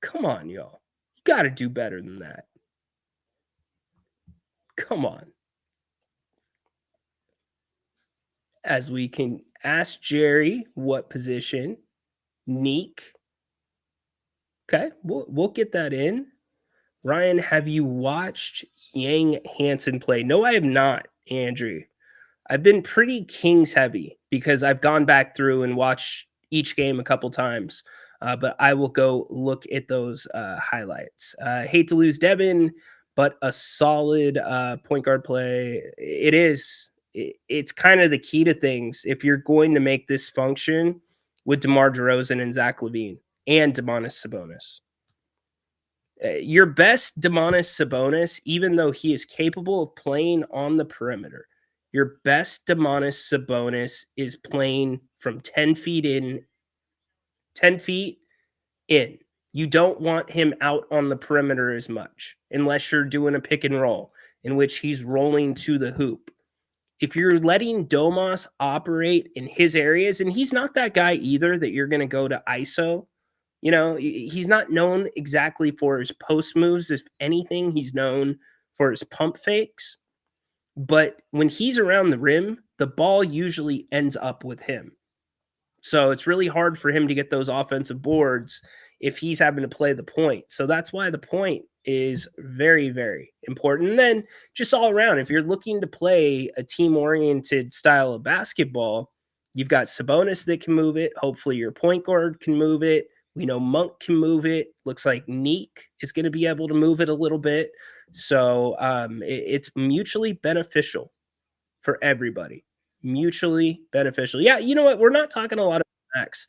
Speaker 3: come on, y'all. You got to do better than that. Come on. As we can ask Jerry what position, Nique. Okay, we'll get that in. Ryan, have you watched Yang Hansen play? No, I have not, Andrew. I've been pretty Kings heavy because I've gone back through and watched each game a couple times. But I will go look at those highlights. Hate to lose Devin, but a solid point guard play. It is. It's kind of the key to things if you're going to make this function with DeMar DeRozan and Zach LaVine and Domantas Sabonis. Your best Domantas Sabonis, even though he is capable of playing on the perimeter, your best Domantas Sabonis is playing from 10 feet in. 10 feet in. You don't want him out on the perimeter as much unless you're doing a pick and roll in which he's rolling to the hoop. If you're letting Domas operate in his areas, and he's not that guy either that you're going to go to ISO, you know, he's not known exactly for his post moves. If anything, he's known for his pump fakes. But when he's around the rim, the ball usually ends up with him. So it's really hard for him to get those offensive boards if he's having to play the point. So that's why the point is very, very important. And then just all around, if you're looking to play a team-oriented style of basketball, you've got Sabonis that can move it. Hopefully your point guard can move it. We know Monk can move it. Looks like Nique is going to be able to move it a little bit. So it's mutually beneficial for everybody. Mutually beneficial. Yeah, you know what? We're not talking a lot of Max.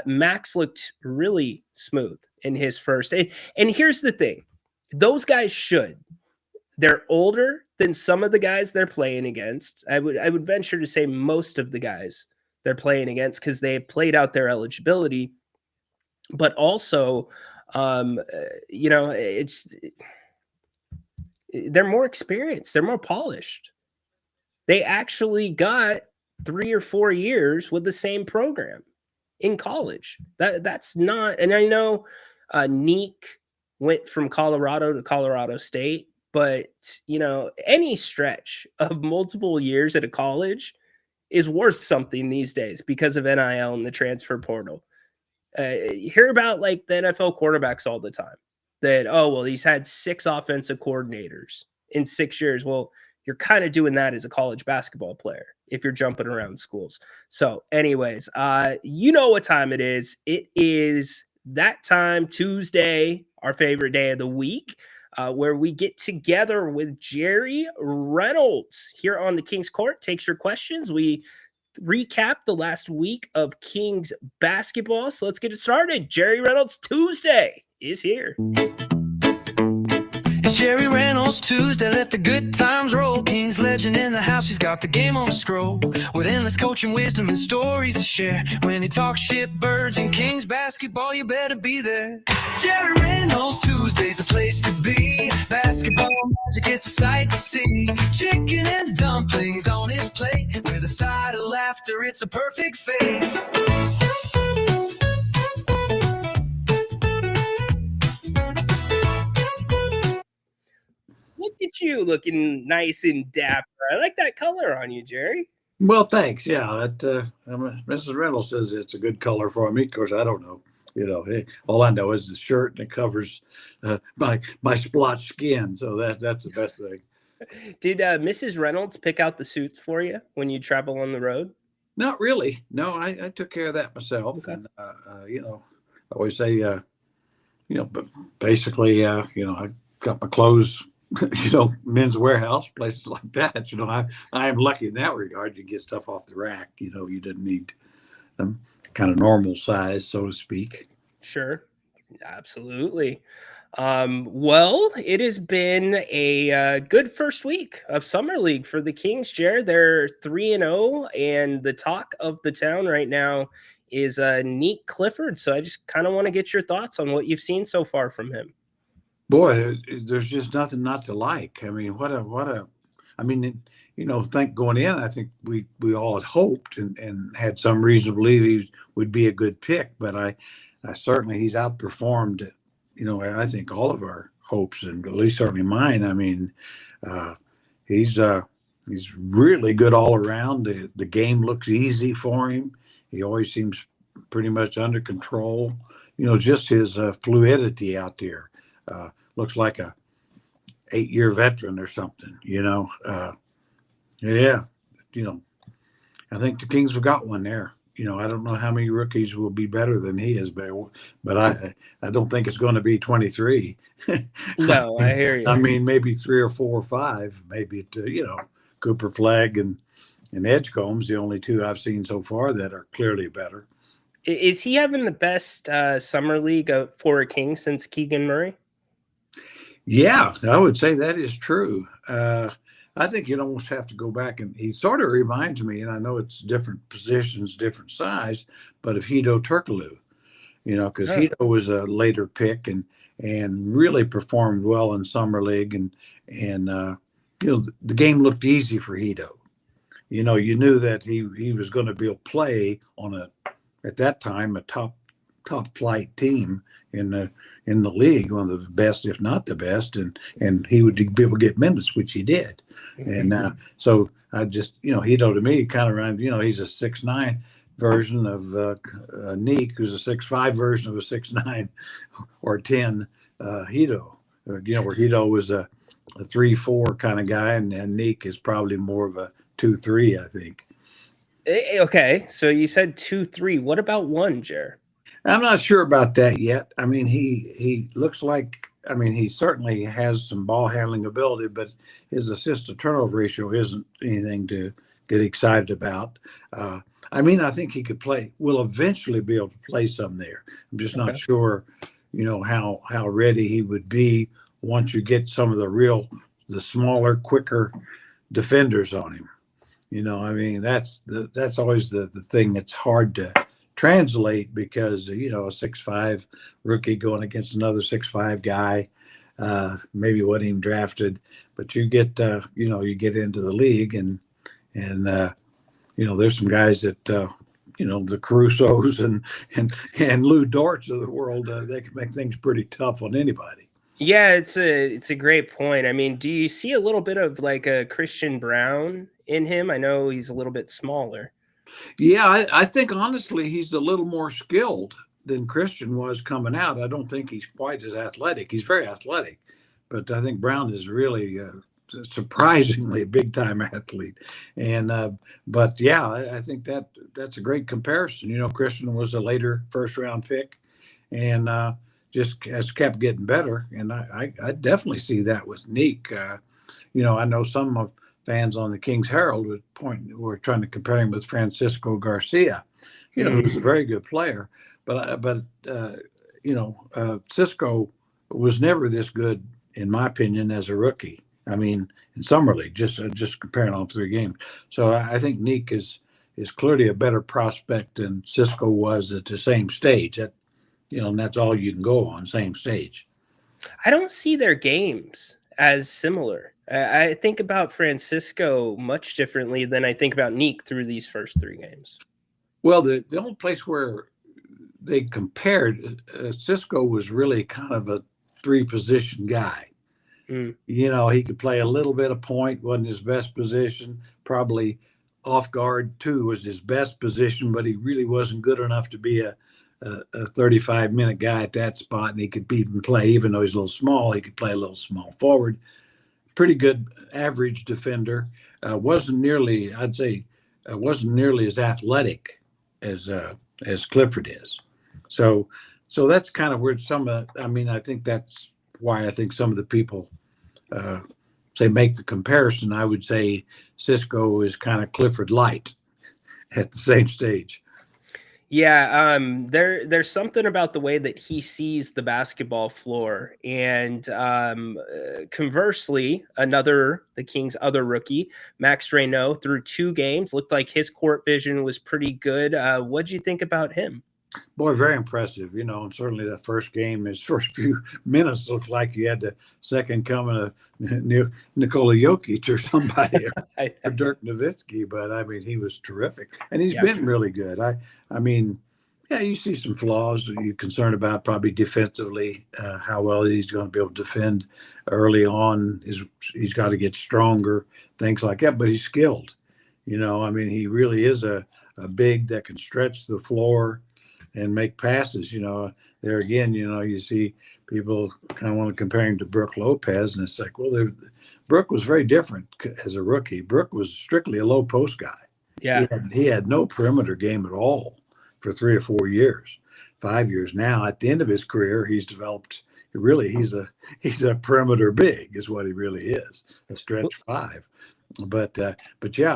Speaker 3: Max looked really smooth in his first. And here's the thing. Those guys should. They're older than some of the guys they're playing against. I would venture to say most of the guys they're playing against because they have played out their eligibility. But also, you know, they're more experienced. They're more polished. They actually got 3 or 4 years with the same program in college. That's not, and I know Nique went from Colorado to Colorado State, but you know, any stretch of multiple years at a college is worth something these days because of NIL and the transfer portal. You hear about like the NFL quarterbacks all the time that, oh, well, he's had 6 offensive coordinators in 6 years. Well, you're kind of doing that as a college basketball player if you're jumping around schools. So anyways, you know what time it is. It is that time, Tuesday, our favorite day of the week. where we get together with Jerry Reynolds here on the Kings Court, takes your questions. We recap the last week of Kings basketball. So let's get it started. Jerry Reynolds Tuesday is here.
Speaker 1: It's Jerry Reynolds Tuesday, let the good times roll. Kings legend in the house, he's got the game on a scroll. With endless coaching wisdom and stories to share. When he talks shit, birds, and Kings basketball, you better be there. Jerry Reynolds Tuesday's the place to be. Basketball magic, it's a sight to see. Chicken and dumplings on his plate. With a side of laughter, it's a perfect fate.
Speaker 3: Look at you looking nice and dapper. I like that color on you, Jerry.
Speaker 2: Well, thanks. Yeah, that Mrs. Reynolds says it's a good color for me. Of course, I don't know. Hey, all I know is the shirt and it covers my splotched skin. So that's the best thing.
Speaker 3: Did Mrs. Reynolds pick out the suits for you when you travel on the road?
Speaker 2: Not really. No, I took care of that myself.
Speaker 3: Okay.
Speaker 2: And I always say, but basically, I got my clothes. Men's Warehouse, places like that. I am lucky in that regard. You get stuff off the rack. You didn't need them kind of normal size, so to speak.
Speaker 3: Sure. Absolutely. Well, it has been a good first week of Summer League for the Kings, Jared. They're 3-0, and the talk of the town right now is Nique Clifford. So I just kind of want to get your thoughts on what you've seen so far from him.
Speaker 2: Boy, there's just nothing not to like. I mean, think going in, I think we all had hoped and had some reason to believe he would be a good pick, but I certainly he's outperformed, I think all of our hopes, and at least certainly mine. I mean, he's really good all around. The game looks easy for him. He always seems pretty much under control. Just his fluidity out there. Looks like a 8-year veteran or something, I think the Kings have got one there. I don't know how many rookies will be better than he is, but I don't think it's going to be 23.
Speaker 3: No, I hear you.
Speaker 2: I mean, maybe 3 or 4 or 5, maybe Cooper Flagg and Edgecombe's the only 2 I've seen so far that are clearly better.
Speaker 3: Is he having the best summer league for a King since Keegan Murray?
Speaker 2: Yeah, I would say that is true. I think you'd almost have to go back, and he sort of reminds me, and I know it's different positions, different size, but of Hedo Turkoglu, because Hedo was a later pick and really performed well in summer league, and the game looked easy for Hedo. You knew that he was going to be able to play on at that time a top flight team in the league, one of the best, if not the best, and he would be able to get minutes, which he did. And so I just, Hedo to me kind of around, he's a 6'9" version of Nique, who's a 6'5" version of a 6'9" or 10 Hedo. Where Hedo was a 3-4 kind of guy, and Nique is probably more of a 2-3, I think.
Speaker 3: Okay, so you said 2-3. What about 1, Jer?
Speaker 2: I'm not sure about that yet. I mean, he looks like, he certainly has some ball handling ability, but his assist to turnover ratio isn't anything to get excited about. I think he could will eventually be able to play some there. I'm just not sure, how ready he would be once you get some of the smaller, quicker defenders on him. That's always the thing that's hard to translate, because a 6'5" rookie going against another 6'5" guy, maybe wasn't even drafted, but you get you get into the league and there's some guys that the Carusos and Lou Dorts of the world, they can make things pretty tough on anybody.
Speaker 3: Yeah, it's a great point. I mean, do you see a little bit of like a Christian Brown in him? I know he's a little bit smaller.
Speaker 2: Yeah, I think honestly he's a little more skilled than Christian was coming out. I don't think he's quite as athletic. He's very athletic, but I think Brown is really surprisingly a big-time athlete. And but yeah, I think that's a great comparison. Christian was a later first-round pick, and just has kept getting better. And I definitely see that with Nique. I know some of fans on the King's Herald were trying to compare him with Francisco Garcia, who's a very good player. But Cisco was never this good, in my opinion, as a rookie. I mean, in summer league, just comparing all 3 games. So I think Nique is clearly a better prospect than Cisco was at the same stage. And that's all you can go on, same stage.
Speaker 3: I don't see their games as similar. I think about Francisco much differently than I think about Nique through these first 3 games.
Speaker 2: Well, the only place where they compared, Cisco was really kind of a 3-position guy. He could play a little bit of point, wasn't his best position. Probably off guard 2 was his best position, but he really wasn't good enough to be a 35-minute guy at that spot. And he could even play, even though he's a little small, he could play a little small forward. Pretty good average defender. Wasn't nearly as athletic as Clifford is. So that's kind of where I think that's why I think some of the people say make the comparison. I would say Cisco is kind of Clifford light at the same stage.
Speaker 3: Yeah, there's something about the way that he sees the basketball floor, and conversely, the Kings' other rookie, Max Reynolds, through 2 games, looked like his court vision was pretty good. What'd you think about him?
Speaker 2: Boy, very impressive. And certainly that first game, his first few minutes looked like he had the second coming of Nikola Jokic or somebody, or Dirk Nowitzki. But I mean, he was terrific, and he's been really good. I mean, you see some flaws you're concerned about, probably defensively, how well he's going to be able to defend early on. He's got to get stronger, things like that. But he's skilled. I mean, he really is a big that can stretch the floor and make passes. There again, you see people kind of want to compare him to Brook Lopez, and it's like, well, Brook was very different as a rookie. Brook was strictly a low post guy.
Speaker 3: Yeah,
Speaker 2: he had no perimeter game at all for 3 or 4 years, 5 years now. At the end of his career, he's developed. Really, he's a perimeter big, is what he really is, a stretch 5. But yeah,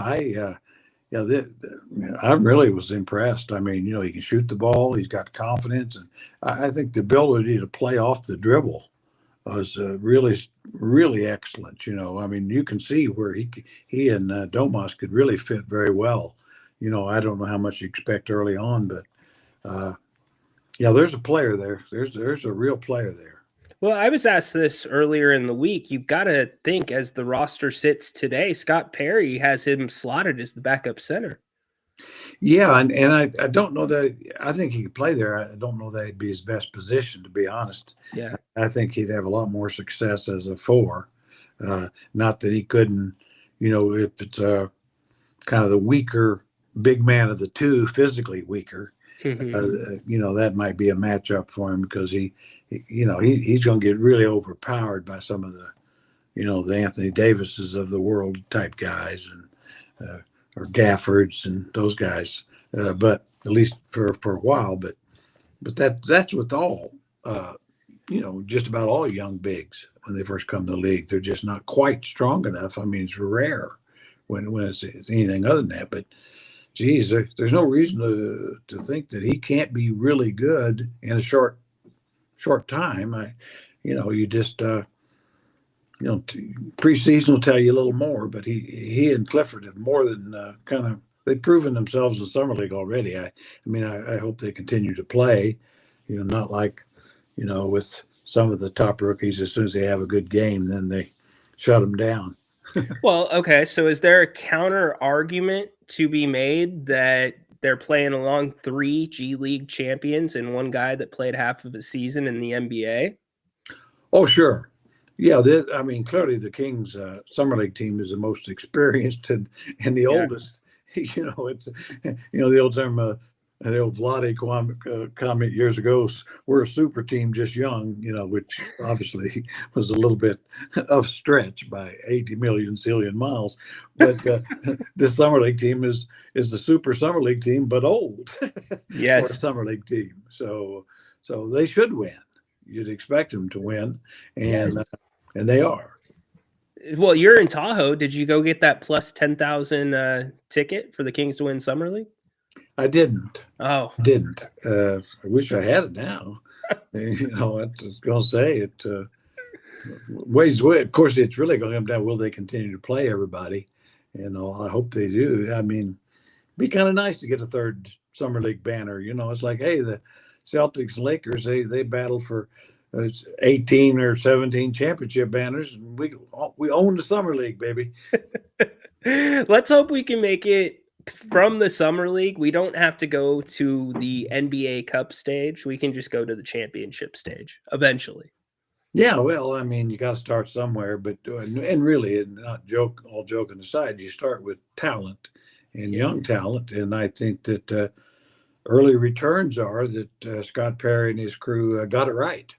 Speaker 2: I really was impressed. I mean, he can shoot the ball. He's got confidence, and I think the ability to play off the dribble was really, really excellent. I mean, you can see where he and Domas could really fit very well. I don't know how much you expect early on, but there's a player there. There's a real player there.
Speaker 3: Well, I was asked this earlier in the week. You've got to think, as the roster sits today, Scott Perry has him slotted as the backup center.
Speaker 2: Yeah, and I don't know that – I think he could play there. I don't know that he'd be his best position, to be honest.
Speaker 3: Yeah.
Speaker 2: I think he'd have a lot more success as a 4. Not that he couldn't – if it's kind of the weaker big man of the 2, physically weaker, that might be a matchup for him, because he's going to get really overpowered by some of the, the Anthony Davises of the world type guys, and or Gaffords and those guys. But at least for a while. But that's with all, just about all young bigs when they first come to the league. They're just not quite strong enough. I mean, it's rare when it's anything other than that. But geez, there's no reason to think that he can't be really good in a short time. You just preseason will tell you a little more, but he and Clifford have more than they've proven themselves in summer league already. I hope they continue to play, not like, with some of the top rookies, as soon as they have a good game, then they shut them down.
Speaker 3: Well, okay. So is there a counter argument to be made that they're playing along 3 G League champions and one guy that played half of a season in the NBA?
Speaker 2: Oh, sure. Yeah. Clearly the Kings summer league team is the most experienced and the oldest. It's the old term, the old Vlade comment years ago, we're a super team just young, which obviously was a little bit of stretch by 80 million zillion miles. But this summer league team is the super summer league team, but old.
Speaker 3: Yes.
Speaker 2: For a summer league team. So they should win. you'd expect them to win, and they are.
Speaker 3: Well, you're in Tahoe. Did you go get that plus 10,000 ticket for the Kings to win Summer League?
Speaker 2: I didn't.
Speaker 3: Oh,
Speaker 2: I wish I had it now. You know, I was going to say it. Ways away. Of course, it's really going to come down. Will they continue to play everybody? And I hope they do. I mean, it'd be kind of nice to get a third Summer League banner. You know, it's like, hey, the Celtics, Lakers, they battle for 18 or 17 championship banners. We own the Summer League, baby.
Speaker 3: Let's hope we can make it from the Summer League. We don't have to go to the NBA Cup stage. We can just go to the championship stage eventually.
Speaker 2: Yeah, well, I mean, you got to start somewhere, but and really, not all joking aside, you start with talent and young talent, and I think that early returns are that Scott Perry and his crew got it right.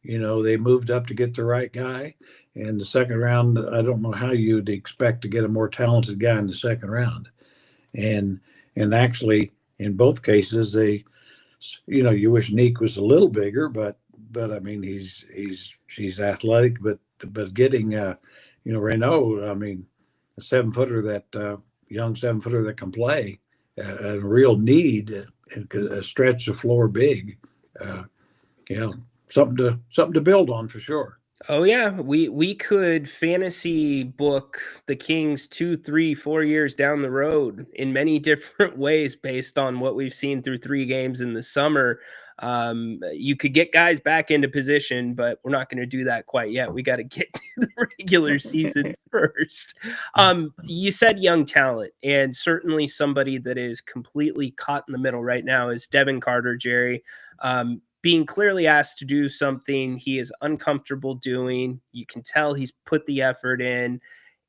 Speaker 2: You know, they moved up to get the right guy. And the second round, I don't know how you'd expect to get a more talented guy in the second round. And actually, in both cases, you wish Nique was a little bigger, but I mean, he's athletic, but getting, Reynolds, I mean, a 7-footer that young 7-footer that can play, a real need and could stretch the floor big. Something to build on for sure.
Speaker 3: Oh yeah, we could fantasy book the Kings 2, 3, 4 years down the road in many different ways based on what we've seen through 3 games in the summer. You could get guys back into position, but we're not going to do that quite yet. We got to get to the regular season first. You said young talent, and certainly somebody that is completely caught in the middle right now is Devin Carter, Jerry. Being clearly asked to do something he is uncomfortable doing. You can tell he's put the effort in.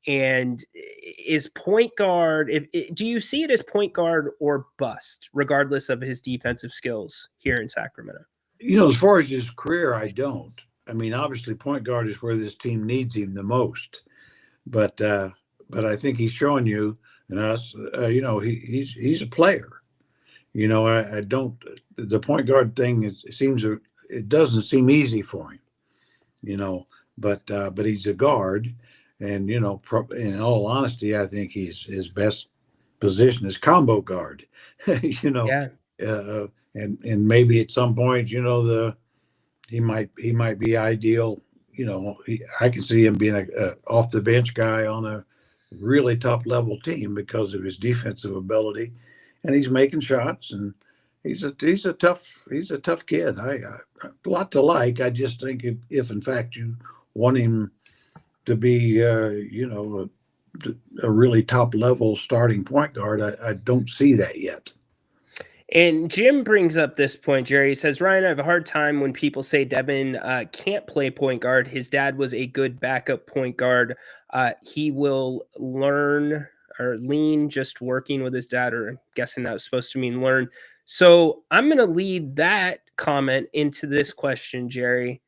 Speaker 3: And is point guard, do you see it as point guard or bust, regardless of his defensive skills here in Sacramento?
Speaker 2: You know, as far as his career, I don't. I mean, obviously, point guard is where this team needs him the most. But I think he's showing you and us, he's a player. You know, I don't. The point guard thing it doesn't seem easy for him. You know, but he's a guard, and in all honesty, I think his best position is combo guard. And maybe at some point, he might be ideal. I can see him being a off the bench guy on a really top level team because of his defensive ability. And he's making shots, and he's a tough kid. A lot to like. I just think if in fact you want him to be, a really top level starting point guard, I don't see that yet.
Speaker 3: And Jim brings up this point, Jerry. He says, Ryan, I have a hard time when people say Devin can't play point guard. His dad was a good backup point guard. He will learn or lean just working with his dad, or I'm guessing that was supposed to mean learn. So I'm going to lead that comment into this question, Jerry.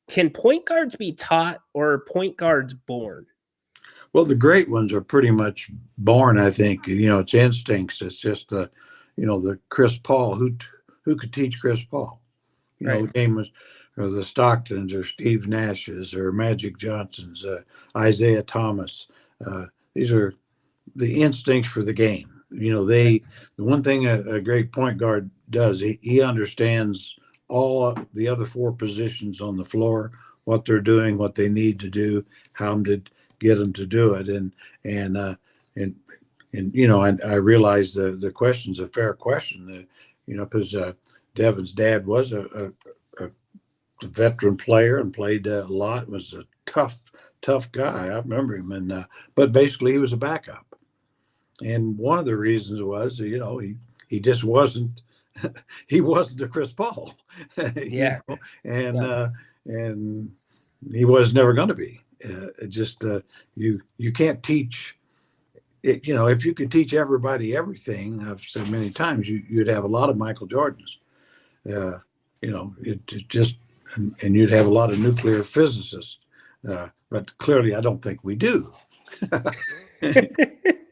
Speaker 3: Can point guards be taught, or are point guards born?
Speaker 2: Well, the great ones are pretty much born, I think. It's instincts. It's just the Chris Paul. Who could teach Chris Paul? The game was the Stocktons or Steve Nashes or Magic Johnsons, Isaiah Thomas. These are the instincts for the game. The one thing a great point guard does, he understands all the other 4 positions on the floor, what they're doing, what they need to do, how to get them to do it. And I realize the question's a fair question, because Devin's dad was a veteran player and played a lot, was a tough guy. I remember him, but basically he was a backup. And one of the reasons was, he just wasn't, he wasn't a Chris Paul. And he was never going to be. You can't teach. If you could teach everybody everything, I've said many times, you'd have a lot of Michael Jordans. And you'd have a lot of nuclear physicists. But clearly, I don't think we do.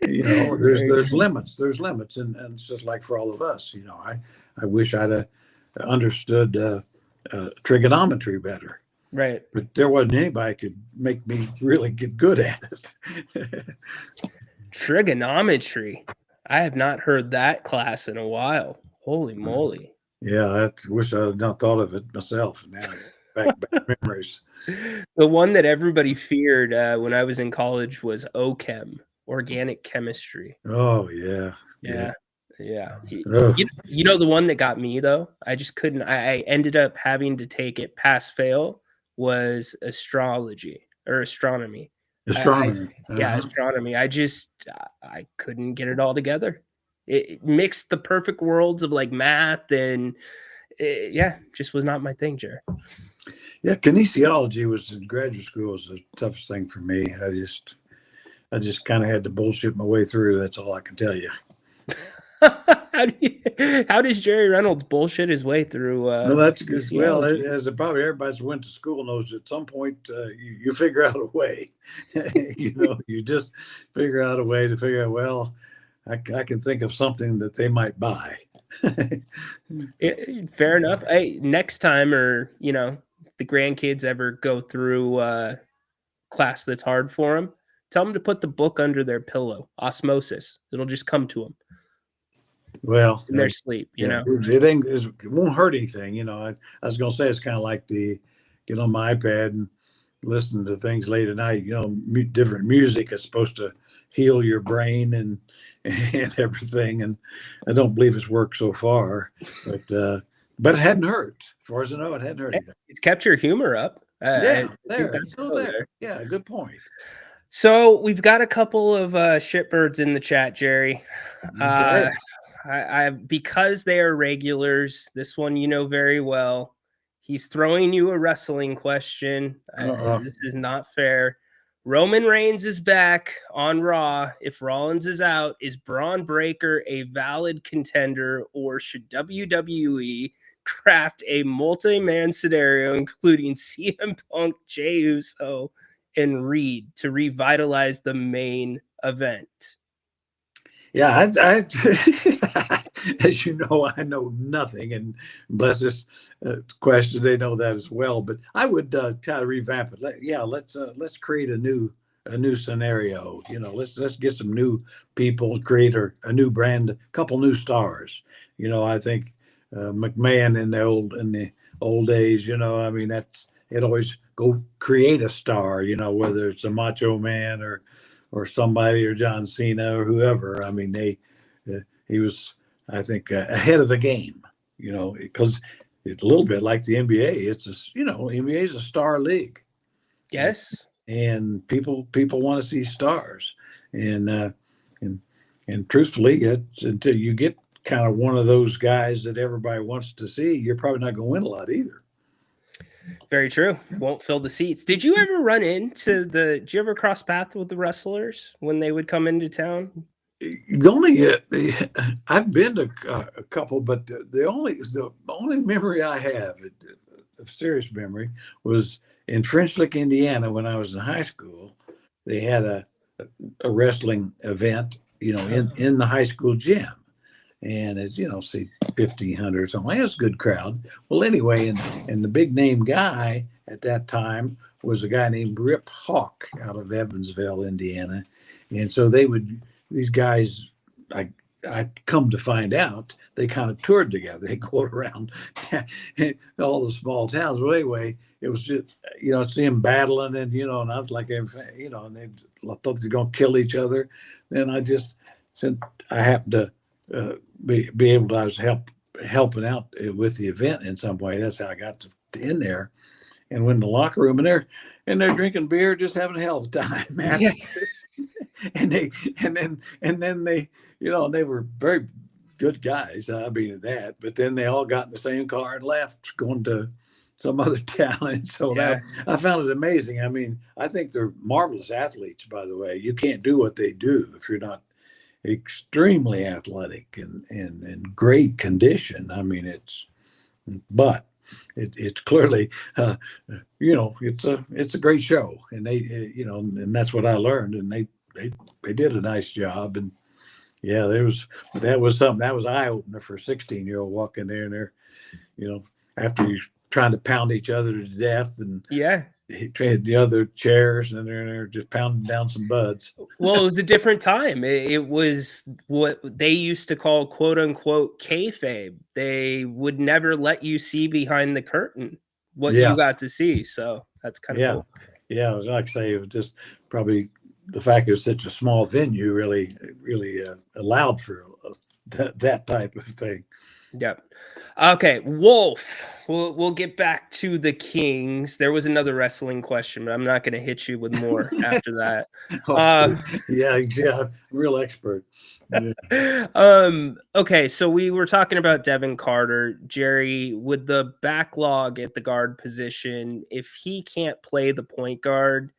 Speaker 2: There's limits. There's limits, and it's just like for all of us. I wish I'd understood trigonometry better.
Speaker 3: Right.
Speaker 2: But there wasn't anybody could make me really get good at it.
Speaker 3: Trigonometry. I have not heard that class in a while. Holy moly.
Speaker 2: Yeah, I wish I had not thought of it myself. Now, back memories.
Speaker 3: The one that everybody feared when I was in college was OChem, organic chemistry.
Speaker 2: Oh, yeah.
Speaker 3: Yeah.
Speaker 2: Ugh.
Speaker 3: You know the one that got me though? I just couldn't. I ended up having to take it pass fail was astrology or astronomy.
Speaker 2: Astronomy.
Speaker 3: Yeah, astronomy. I couldn't get it all together. It mixed the perfect worlds of like math and just was not my thing, Jerry.
Speaker 2: Yeah, kinesiology was in graduate school was the toughest thing for me. I just kind of had to bullshit my way through. That's all I can tell you.
Speaker 3: How does Jerry Reynolds bullshit his way through?
Speaker 2: Well, that's good. Well, as probably everybody's went to school knows, at some point you figure out a way. You just figure out a way to figure out. Well, I can think of something that they might buy.
Speaker 3: Fair enough. Hey, next time, or the grandkids ever go through class that's hard for them, tell them to put the book under their pillow. Osmosis. It'll just come to them.
Speaker 2: Well,
Speaker 3: in their sleep,
Speaker 2: it won't hurt anything. I was gonna say it's kind of like get on my iPad and listen to things late at night. Different music is supposed to heal your brain and everything. And I don't believe it's worked so far, but it hadn't hurt. As far as I know, it hadn't hurt anything.
Speaker 3: It's kept your humor up.
Speaker 2: It's still there. Yeah, good point.
Speaker 3: So we've got a couple of shitbirds in the chat, Jerry.
Speaker 2: Okay.
Speaker 3: I because they are regulars, this one very well. He's throwing you a wrestling question. This is not fair. Roman Reigns is back on Raw. If Rollins is out, is Braun Breaker a valid contender, or should WWE craft a multi-man scenario including CM Punk, Jey Uso, and Reed to revitalize the main event?
Speaker 2: Yeah, I as you know, I know nothing, and bless this question, they know that as well. But I would try to revamp it. Let's create a new scenario. Let's get some new people, create a new brand, a couple new stars. I think McMahon in the old days. That's it. Always go create a star. Whether it's a Macho Man or somebody, or John Cena or whoever. He was, I think, ahead of the game, because it's a little bit like the NBA. It's NBA is a star league.
Speaker 3: Yes.
Speaker 2: And people want to see stars. And truthfully, until you get kind of one of those guys that everybody wants to see, you're probably not going to win a lot either.
Speaker 3: Very true. Won't fill the seats. Did you ever run into did you ever cross paths with the wrestlers when they would come into town?
Speaker 2: I've been to a couple, but the only memory I have, a serious memory, was in French Lick, Indiana, when I was in high school. They had a wrestling event, in the high school gym. And it's, see 1,500 or something. It was a good crowd. Well, anyway, and the big name guy at that time was a guy named Rip Hawk out of Evansville, Indiana. And so these guys, I come to find out, they kind of toured together. They go around all the small towns. Well, anyway, it was just, see them battling and, and I was like, and they thought they were going to kill each other. Then I just said, I happened to, be able to, I was helping out with the event in some way. That's how I got in there, and went in the locker room, and they're drinking beer, just having a hell of a time, man. Yeah. and then they, they were very good guys. But then they all got in the same car and left, going to some other town. And so I found it amazing. I think they're marvelous athletes, by the way. You can't do what they do if you're not extremely athletic and in great condition. It's clearly it's a great show, and they and that's what I learned, and they did a nice job. And that was something that was eye opener for a 16-year-old walking there, and they're after you trying to pound each other to death, and
Speaker 3: Yeah.
Speaker 2: he traded the other chairs, and they're just pounding down some buds.
Speaker 3: Well, it was a different time. It was what they used to call "quote unquote" kayfabe. They would never let you see behind the curtain what you got to see. So that's kind of cool.
Speaker 2: Yeah, like I say, it was just probably the fact it was such a small venue really allowed for that type of thing.
Speaker 3: Yep. Okay, Wolf. We'll get back to the Kings. There was another wrestling question, but I'm not going to hit you with more after that.
Speaker 2: Yeah, real expert. Yeah.
Speaker 3: Okay, so we were talking about Devin Carter, Jerry, with the backlog at the guard position. If he can't play the point guard,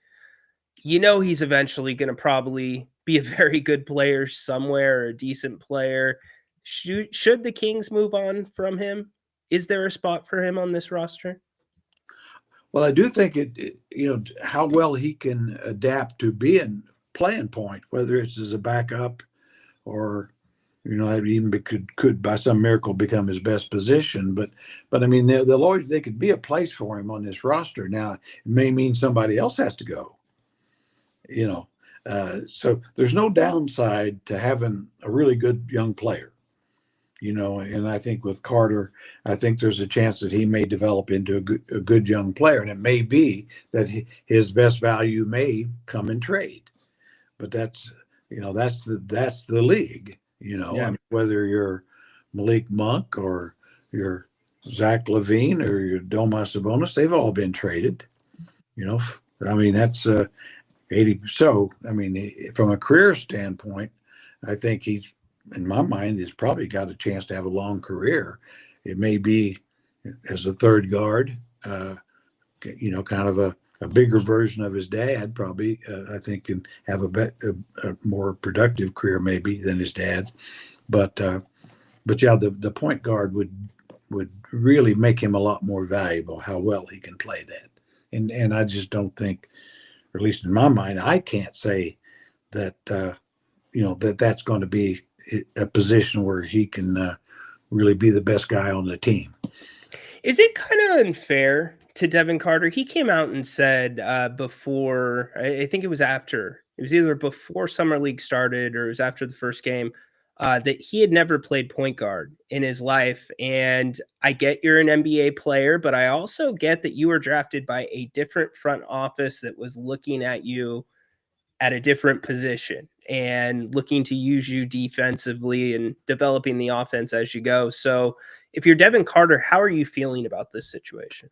Speaker 3: he's eventually going to probably be a very good player somewhere, or a decent player. Should the Kings move on from him? Is there a spot for him on this roster?
Speaker 2: Well, I do think how well he can adapt to being playing point, whether it's as a backup or, even could by some miracle become his best position. But I mean, they could be a place for him on this roster. Now, it may mean somebody else has to go. So there's no downside to having a really good young player. And I think with Carter, I think there's a chance that he may develop into a good young player, and it may be that his best value may come in trade. But that's the league. I mean, whether you're Malik Monk or you're Zach LaVine or you're Domas Sabonis, they've all been traded. I mean, that's 80. So I mean, from a career standpoint, I think he's, in my mind, has probably got a chance to have a long career. It may be as a third guard, kind of a bigger version of his dad, probably, I think, can have a more productive career maybe than his dad. But yeah, the point guard would really make him a lot more valuable, how well he can play that. And I just don't think, or at least in my mind, I can't say that, that's going to be a position where he can really be the best guy on the team.
Speaker 3: Is it kind of unfair to Devin Carter? He came out and said before, I think it was either before Summer League started or it was after the first game, that he had never played point guard in his life. And I get you're an NBA player, but I also get that you were drafted by a different front office that was looking at you at a different position and looking to use you defensively and developing the offense as you go. So if you're Devin Carter, how are you feeling about this situation?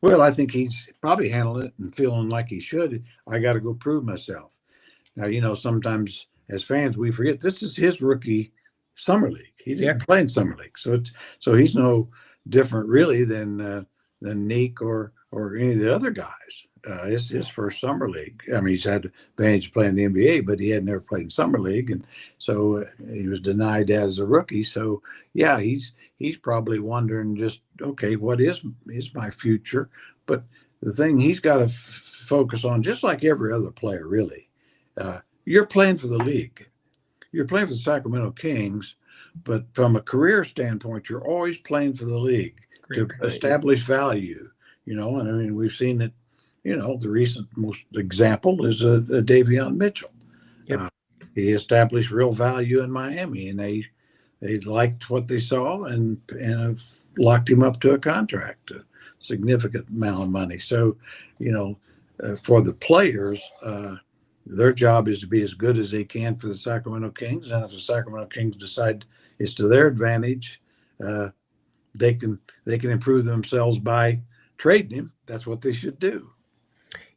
Speaker 2: Well, I think he's probably handling it and feeling like he should. I got to go prove myself. Now, sometimes as fans, we forget this is his rookie summer league. He didn't play in summer league. So he's no different really than Nique or any of the other guys. It's his first summer league. I mean, he's had advantage of playing the NBA, but he had never played in summer league, and so he was denied that as a rookie. So yeah, he's probably wondering just, okay, what is my future? But the thing he's got to focus on, just like every other player, really, you're playing for the league. You're playing for the Sacramento Kings, but from a career standpoint, you're always playing for the league to establish value. And I mean, we've seen that. The recent most example is Davion Mitchell.
Speaker 3: Yep.
Speaker 2: He established real value in Miami, and they liked what they saw and have locked him up to a contract, a significant amount of money. So, for the players, their job is to be as good as they can for the Sacramento Kings. And if the Sacramento Kings decide it's to their advantage, they can improve themselves by trading him. That's what they should do.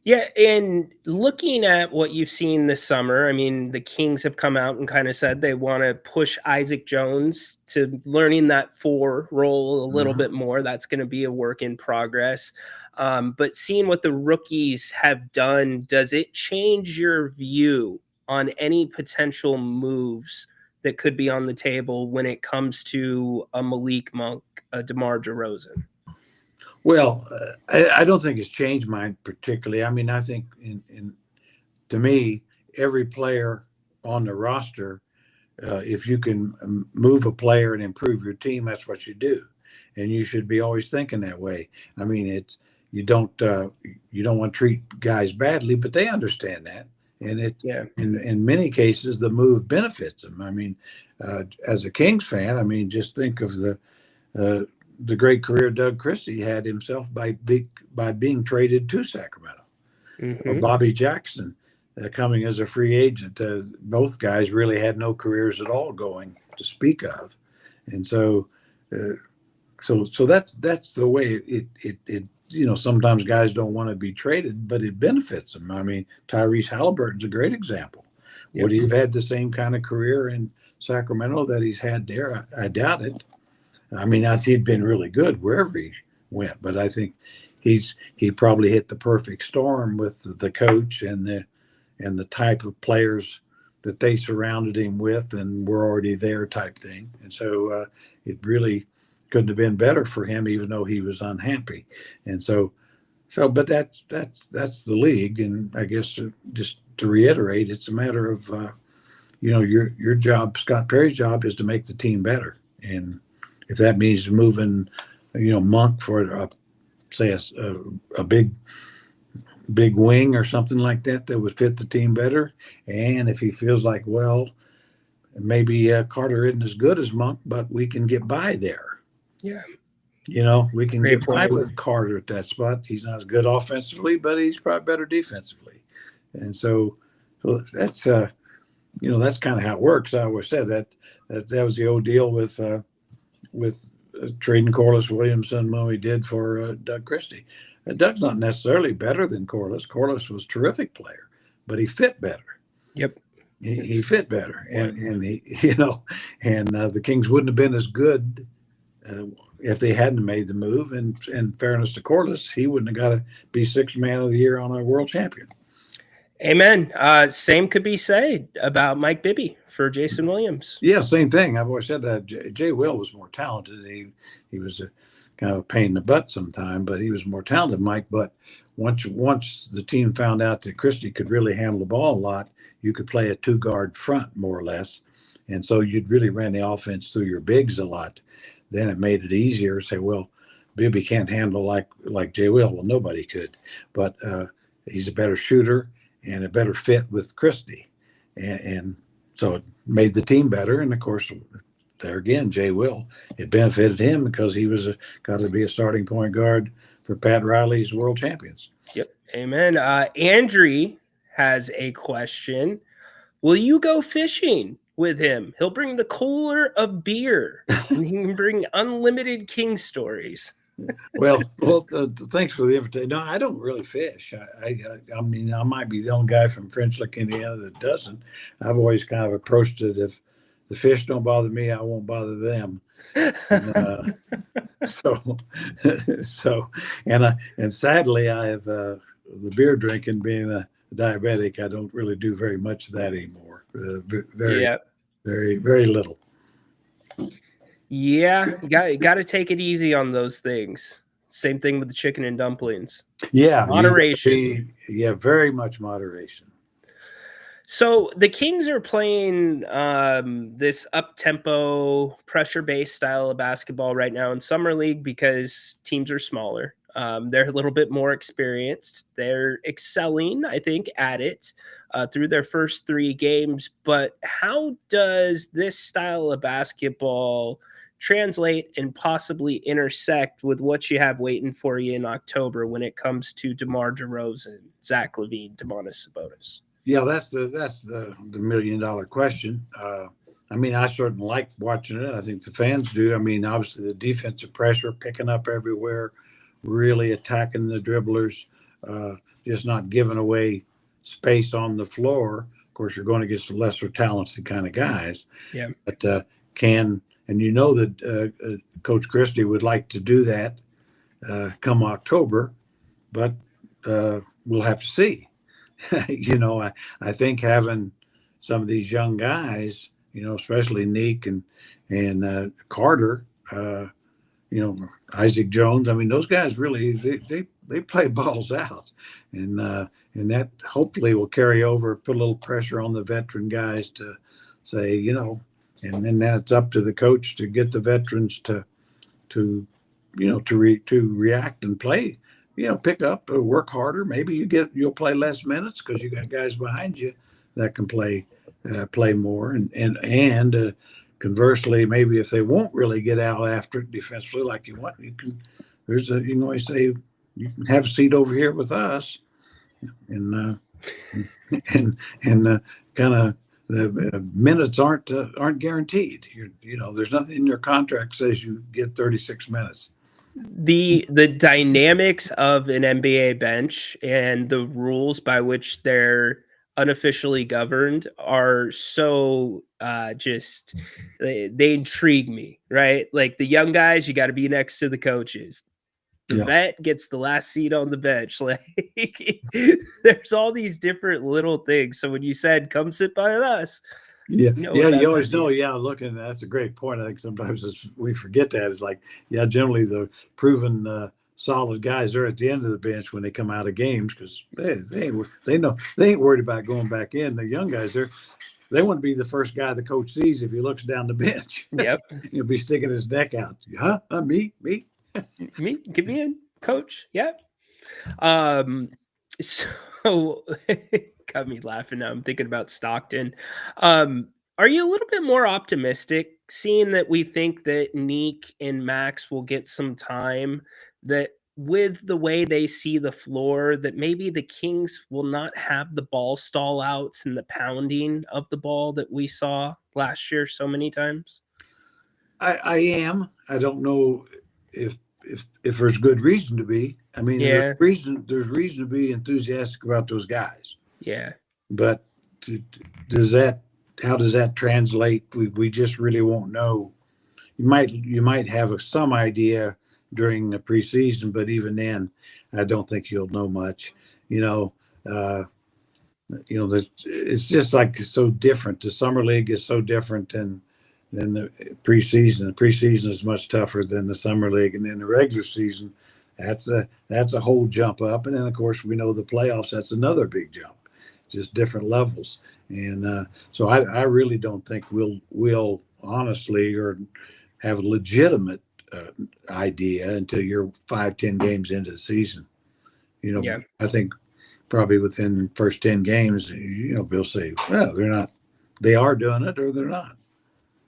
Speaker 3: Yeah, and looking at what you've seen this summer, I mean, the Kings have come out and kind of said they want to push Isaac Jones to learning that 4 role a little bit more. That's going to be a work in progress. But seeing what the rookies have done, does it change your view on any potential moves that could be on the table when it comes to a Malik Monk, a DeMar DeRozan?
Speaker 2: Well, I don't think it's changed mine particularly. I mean, I think to me, every player on the roster, if you can move a player and improve your team, that's what you do. and you should be always thinking that way. I mean, you don't want to treat guys badly, but they understand that, and in many cases the move benefits them. I mean, as a Kings fan, I mean, just think of the great career Doug Christie had himself by being traded to Sacramento. Or Bobby Jackson coming as a free agent. Both guys really had no careers at all going to speak of, and so that's the way it sometimes guys don't want to be traded, but it benefits them. I mean, Tyrese Halliburton's a great example. Would he have had the same kind of career in Sacramento that he's had there? I doubt it. I mean, he'd been really good wherever he went, but I think he probably hit the perfect storm with the coach and the type of players that they surrounded him with and were already there type thing. And so it really couldn't have been better for him, even though he was unhappy. And but that's the league. And I guess just to reiterate, it's a matter of, your job, Scott Perry's job, is to make the team better. And if that means moving, Monk for a big wing or something like that would fit the team better. And if he feels like, well, maybe Carter isn't as good as Monk, but we can get by there.
Speaker 3: Yeah.
Speaker 2: We can get by with Carter at that spot. He's not as good offensively, but he's probably better defensively. And so that's, that's kind of how it works. I always said that was the old deal with trading Corliss Williamson when we did for Doug Christie. Doug's not necessarily better than Corliss. Corliss was a terrific player, but he fit better.
Speaker 3: Yep.
Speaker 2: He fit better. And he, the Kings wouldn't have been as good if they hadn't made the move. And in fairness to Corliss, he wouldn't have got to be sixth man of the year on a world champion.
Speaker 3: Amen. Same could be said about Mike Bibby for Jason Williams.
Speaker 2: Yeah, same thing. I've always said that Jay Will was more talented. He was a kind of a pain in the butt sometime, but he was more talented, Mike. But once the team found out that Christie could really handle the ball a lot, you could play a two-guard front more or less. And so you'd really ran the offense through your bigs a lot. Then it made it easier to say, well, Bibby can't handle like Jay Will. Well, nobody could. But he's a better shooter and a better fit with Christie. And so it made the team better. And, of course, there again, Jay Will. It benefited him because he was got to be a starting point guard for Pat Riley's world champions.
Speaker 3: Yep. Amen. Andrew has a question. Will you go fishing with him? He'll bring the cooler of beer and he can bring unlimited King stories.
Speaker 2: Well, thanks for the invitation. No, I don't really fish. I mean, I might be the only guy from French Lick, Indiana that doesn't. I've always kind of approached it, if the fish don't bother me, I won't bother them. And, and sadly, I have the beer drinking. Being a diabetic, I don't really do very much of that anymore. Very little.
Speaker 3: Yeah, you got to take it easy on those things. Same thing with the chicken and dumplings.
Speaker 2: Yeah,
Speaker 3: moderation.
Speaker 2: Very much moderation.
Speaker 3: So the Kings are playing this up-tempo, pressure-based style of basketball right now in Summer League because teams are smaller. They're a little bit more experienced. They're excelling, I think, at it through their first 3 games. But how does this style of basketball translate and possibly intersect with what you have waiting for you in October when it comes to DeMar DeRozan, Zach LaVine, Domantas Sabonis?
Speaker 2: Yeah, that's the $1 million question. I mean, I certainly like watching it. I think the fans do. I mean, obviously the defensive pressure picking up everywhere, really attacking the dribblers, just not giving away space on the floor. Of course, you're going against the lesser talented kind of guys.
Speaker 3: Yeah.
Speaker 2: But that Coach Christie would like to do that come October, but we'll have to see. I think having some of these young guys, especially Nique and Carter, Isaac Jones. I mean, those guys really they play balls out, and that hopefully will carry over, put a little pressure on the veteran guys to say, and then it's up to the coach to get the veterans to to react and play. Pick up, work harder. Maybe you'll play less minutes because you got guys behind you that can play more. And conversely, maybe if they won't really get out after it defensively like you want, you can always say you can have a seat over here with us, and kind of the minutes aren't guaranteed. There's nothing in your contract says you get 36 minutes.
Speaker 3: The dynamics of an NBA bench and the rules by which they're unofficially governed are so just they intrigue me, right? Like the young guys, you got to be next to the coaches. The vet gets the last seat on the bench. Like there's all these different little things. So when you said come sit by us,
Speaker 2: you always know. Looking, that's a great point. I think sometimes we forget that. It's like, generally the proven solid guys are at the end of the bench when they come out of games because they know they ain't worried about going back in. The young guys, they want to be the first guy the coach sees if he looks down the bench.
Speaker 3: Yep,
Speaker 2: he'll be sticking his neck out. Huh? Me.
Speaker 3: Me, get me in, coach. Yep. So got me laughing now. I'm thinking about Stockton. Are you a little bit more optimistic seeing that we think that Nique and Max will get some time, that with the way they see the floor, that maybe the Kings will not have the ball stall outs and the pounding of the ball that we saw last year so many times?
Speaker 2: I am. I don't know if there's good reason to be. I mean, there's reason to be enthusiastic about those guys.
Speaker 3: Yeah.
Speaker 2: But how does that translate? We just really won't know. You might have some idea during the preseason, but even then, I don't think you'll know much. It's just like it's so different. The summer league is so different than the preseason. The preseason is much tougher than the summer league, and then the regular season, that's a whole jump up. And then of course we know the playoffs. That's another big jump, just different levels. And so I really don't think we'll honestly or have a legitimate idea until you're 5-10 games into the season. I think probably within the first 10 games, we'll say, well, they are doing it or they're not.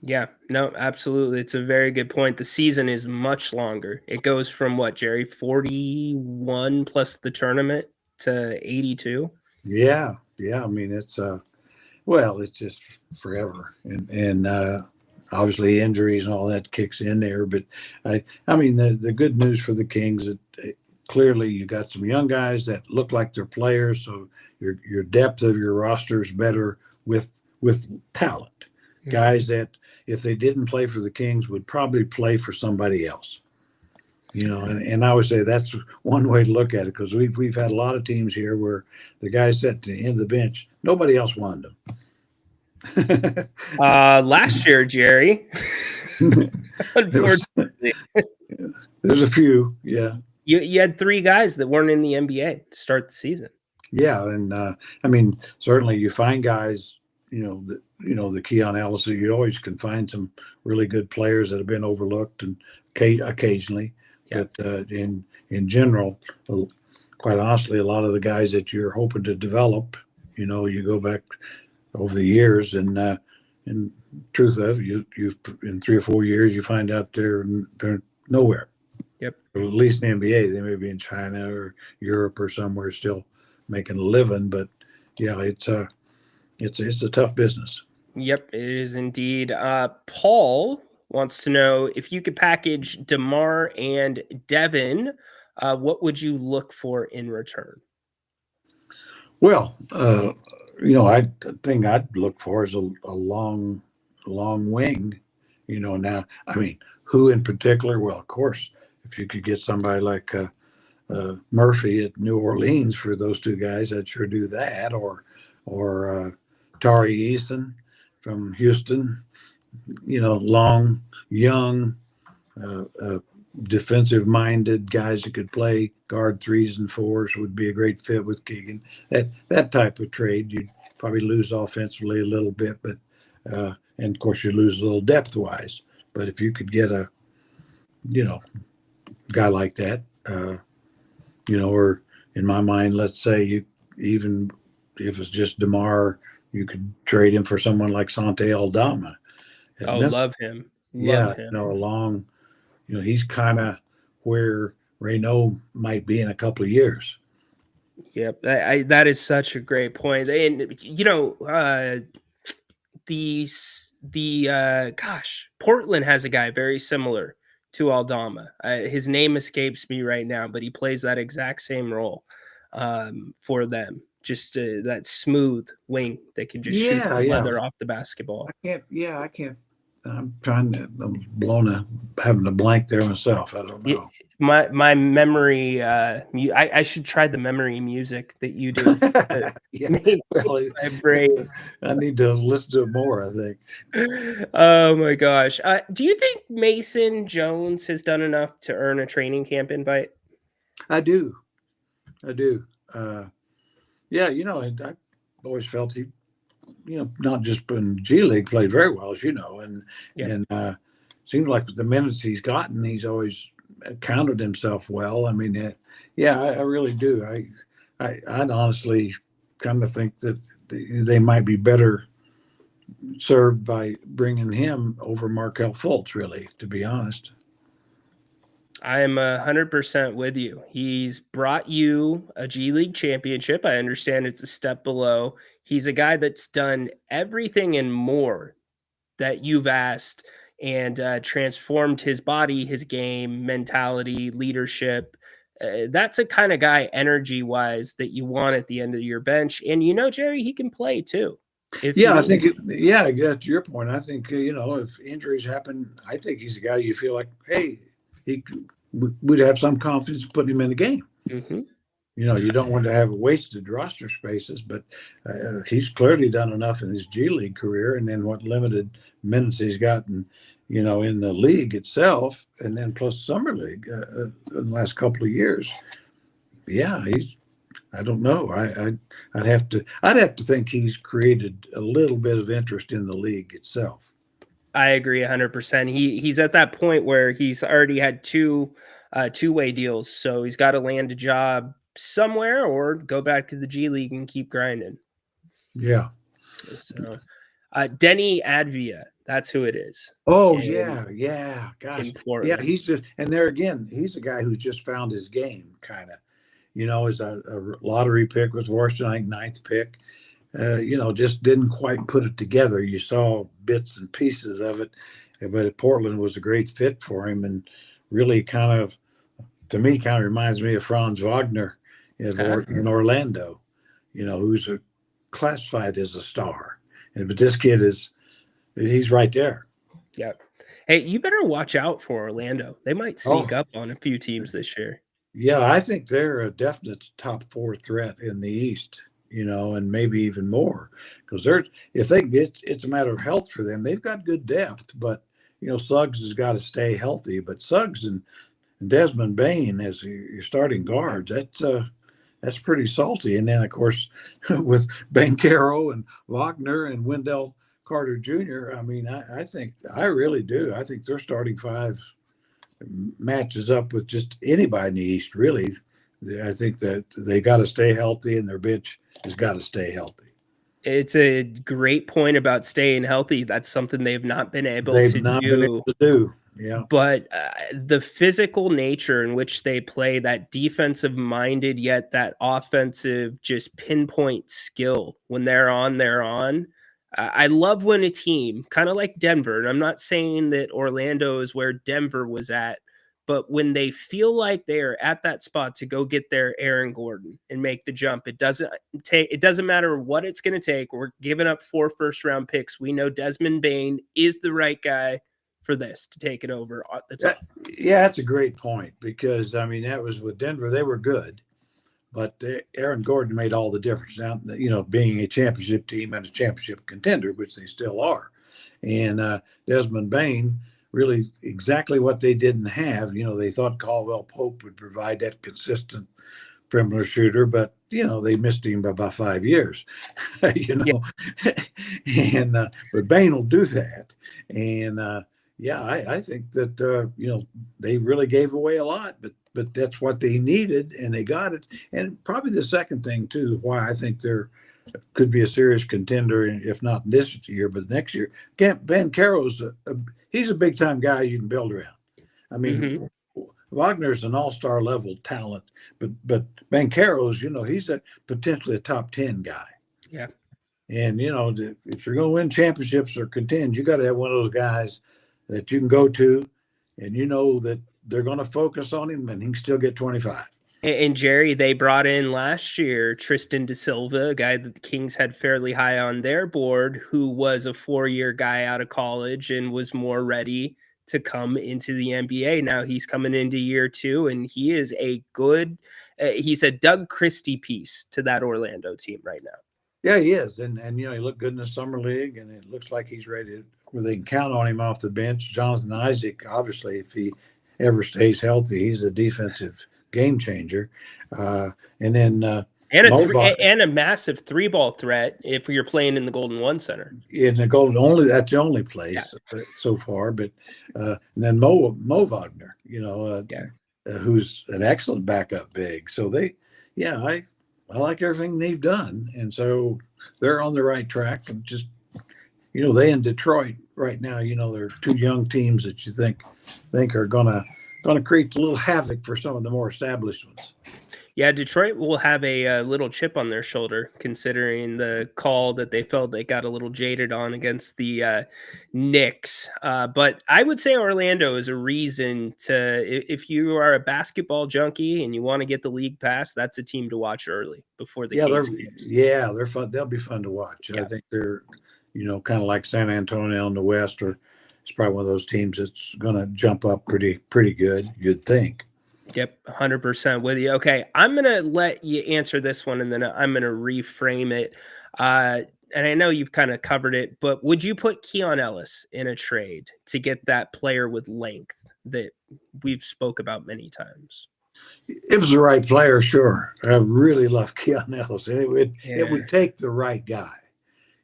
Speaker 3: Yeah, no, absolutely. It's a very good point. The season is much longer. It goes from what, Jerry, 41 plus the tournament to 82?
Speaker 2: Yeah. I mean, it's just forever. And obviously injuries and all that kicks in there. But I mean, the good news for the Kings, clearly you got some young guys that look like they're players. So your depth of your roster is better with talent. Mm-hmm. Guys that, if they didn't play for the Kings, would probably play for somebody else. And I would say that's one way to look at it, because we've had a lot of teams here where the guys at the end of the bench, nobody else wanted them.
Speaker 3: Last year, Jerry, unfortunately,
Speaker 2: there's a few. Yeah,
Speaker 3: you had 3 guys that weren't in the NBA to start the season.
Speaker 2: Yeah, and I mean, certainly you find guys. The Keon Ellis, you always can find some really good players that have been overlooked and occasionally. Yeah. But in general, quite honestly, a lot of the guys that you're hoping to develop, you go back over the years, and truth of you in 3 or 4 years, you find out they're nowhere.
Speaker 3: Yep.
Speaker 2: Or at least in the NBA, they may be in China or Europe or somewhere still making a living. But yeah, it's a tough business.
Speaker 3: Yep, it is indeed. Paul wants to know if you could package DeMar and Devin, what would you look for in return?
Speaker 2: Well, I think I'd look for is a long wing. Now, I mean, who in particular? Well, of course, if you could get somebody like Murphy at New Orleans for those 2 guys, I'd sure do that. Or Tari Eason from Houston, long, young, defensive-minded guys who could play guard 3s and 4s would be a great fit with Keegan. That type of trade, you'd probably lose offensively a little bit, but and of course you lose a little depth-wise. But if you could get guy like that. Or in my mind, let's say even if it's just DeMar, you could trade him for someone like Sante Aldama.
Speaker 3: Oh, love him.
Speaker 2: Yeah,
Speaker 3: Love him.
Speaker 2: he's kind of where Reynolds might be in a couple of years.
Speaker 3: Yep, that is such a great point. And Portland has a guy very similar to Aldama. His name escapes me right now, but he plays that exact same role for them. Just that smooth wing that can just shoot the leather off the basketball.
Speaker 2: I can't. I'm having a blank there myself. I don't know.
Speaker 3: My memory, I should try the memory music that you do. My brain.
Speaker 2: I need to listen to it more, I think.
Speaker 3: Oh my gosh. Do you think Mason Jones has done enough to earn a training camp invite?
Speaker 2: I do. Yeah, I always felt he, not just in G League, played very well, as you know, and seems like with the minutes he's gotten, he's always counted himself well. I mean, I really do. I'd honestly kind of think that they might be better served by bringing him over Markelle Fultz, really, to be honest.
Speaker 3: I am 100% with you. He's brought you a G League championship. I understand it's a step below. He's a guy that's done everything and more that you've asked, and transformed his body, his game, mentality, leadership. That's a kind of guy, energy-wise, that you want at the end of your bench. And Jerry, he can play too.
Speaker 2: I think, to your point, I think, if injuries happen, I think he's a guy you feel like, hey, we'd have some confidence putting him in the game.
Speaker 3: Mm-hmm.
Speaker 2: You don't want to have wasted roster spaces, but he's clearly done enough in his G League career, and then what limited minutes he's gotten, in the league itself, and then plus summer league in the last couple of years. Yeah, I don't know. I'd have to think he's created a little bit of interest in the league itself.
Speaker 3: I agree 100%. He's at that point where he's already had two-way deals, so he's got to land a job somewhere or go back to the G League and keep grinding.
Speaker 2: Yeah.
Speaker 3: So, Denny Advia, that's who it is.
Speaker 2: Oh, yeah. Gosh. Yeah, he's a guy who's just found his game, kind of. Is a lottery pick with Washington, I think, 9th pick. Just didn't quite put it together. You saw bits and pieces of it, but Portland was a great fit for him, and really to me, reminds me of Franz Wagner in Orlando, who's classified as a star. But this kid he's right there.
Speaker 3: Yeah. Hey, you better watch out for Orlando. They might sneak up on a few teams this year.
Speaker 2: Yeah, I think they're a definite top 4 threat in the East. And maybe even more, because it's a matter of health for them. They've got good depth, but Suggs has got to stay healthy. But Suggs and Desmond Bane as your starting guards, that's pretty salty. And then of course with Banchero and Wagner and Wendell Carter Jr., I mean, I really do. I think their starting 5 matches up with just anybody in the East, really. I think that they got to stay healthy, and their bench has got to stay healthy.
Speaker 3: It's a great point about staying healthy. That's something they've not been able to
Speaker 2: do. Yeah.
Speaker 3: But the physical nature in which they play, that defensive minded, yet that offensive, just pinpoint skill. When they're on, they're on. I love when a team, kind of like Denver, and I'm not saying that Orlando is where Denver was at, but when they feel like they are at that spot to go get their Aaron Gordon and make the jump, it doesn't matter what it's going to take. We're giving up 4 first-round picks. We know Desmond Bane is the right guy for this to take it over at the top.
Speaker 2: Yeah, that's a great point, because I mean, that was with Denver. They were good, but Aaron Gordon made all the difference. Now, being a championship team and a championship contender, which they still are, and Desmond Bane, really exactly what they didn't have. They thought Caldwell Pope would provide that consistent perimeter shooter, but they missed him by about 5 years. And but Bane will do that, and Yeah, I think that they really gave away a lot, but that's what they needed, and they got it. And probably the second thing too, why I think they're could be a serious contender, if not this year, but next year. Ben Caro's he's a big time guy you can build around. I mean, Wagner's an all-star level talent, but Ben Caro's, he's potentially a top 10 guy.
Speaker 3: Yeah.
Speaker 2: And if you're going to win championships or contend, you got to have one of those guys that you can go to, and that they're going to focus on him, and he can still get 25.
Speaker 3: And Jerry, they brought in last year Tristan Da Silva, a guy that the Kings had fairly high on their board, who was a 4-year guy out of college and was more ready to come into the NBA. Now he's coming into year 2, and he is a good he's a Doug Christie piece to that Orlando team right now.
Speaker 2: Yeah, he is. And he looked good in the summer league, and it looks like he's ready where they can count on him off the bench. Jonathan Isaac, obviously, if he ever stays healthy, he's a defensive game changer. And then
Speaker 3: and a massive 3-ball threat if you're playing in the Golden One Center.
Speaker 2: In the that's the only place so far. But and then Mo Wagner, who's an excellent backup big. So I like everything they've done, and so they're on the right track. And just they in Detroit right now, they're two young teams that you think are gonna create a little havoc for some of the more established ones.
Speaker 3: Yeah, Detroit will have a little chip on their shoulder, considering the call that they felt they got a little jaded on against the Knicks. But I would say Orlando is a reason to, if you are a basketball junkie and you want to get the league pass, that's a team to watch early before the Kings games.
Speaker 2: They're fun. They'll be fun to watch. Yeah. I think they're, kind of like San Antonio in the West, or it's probably one of those teams that's going to jump up pretty good, you'd think.
Speaker 3: Yep, 100% with you. Okay, I'm going to let you answer this one, and then I'm going to reframe it. And I know you've kind of covered it, but would you put Keon Ellis in a trade to get that player with length that we've spoke about many times?
Speaker 2: If it's the right player, sure. I really love Keon Ellis. It would take the right guy.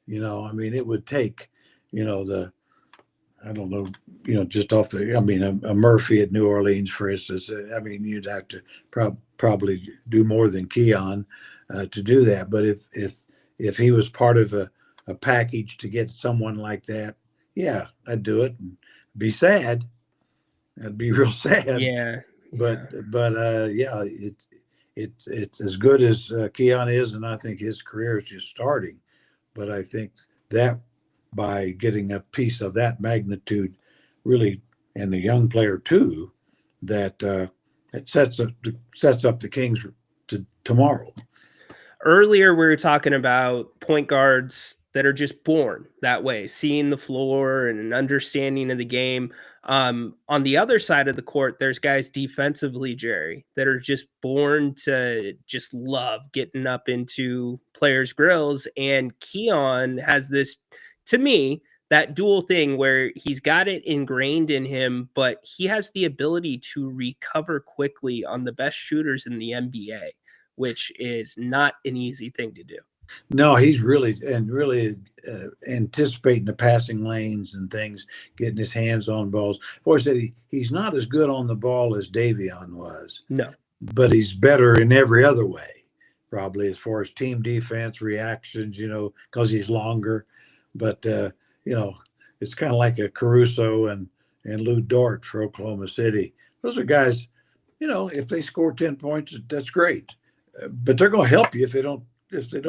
Speaker 2: It would take, I don't know, just off the, a Murphy at New Orleans, for instance. You'd have to probably do more than Keon to do that. But if he was part of a package to get someone like that, yeah, I'd do it. And be sad. I'd be real sad.
Speaker 3: Yeah.
Speaker 2: But it's as good as Keon is, and I think his career is just starting. But I think that by getting a piece of that magnitude, really, and the young player too, that it sets up the Kings to tomorrow.
Speaker 3: Earlier, we were talking about point guards that are just born that way, seeing the floor and an understanding of the game. On the other side of the court, there's guys defensively, Jerry, that are just born to just love getting up into players' grills. And Keon has this, to me, that dual thing where he's got it ingrained in him, but he has the ability to recover quickly on the best shooters in the NBA, which is not an easy thing to do.
Speaker 2: No, he's really anticipating the passing lanes and things, getting his hands on balls. Of course, he's not as good on the ball as Davion was.
Speaker 3: No.
Speaker 2: But he's better in every other way, probably, as far as team defense, reactions, because he's longer. But, it's kind of like a Caruso and Lou Dort for Oklahoma City. Those are guys, if they score 10 points, that's great. But they're going to help you if they don't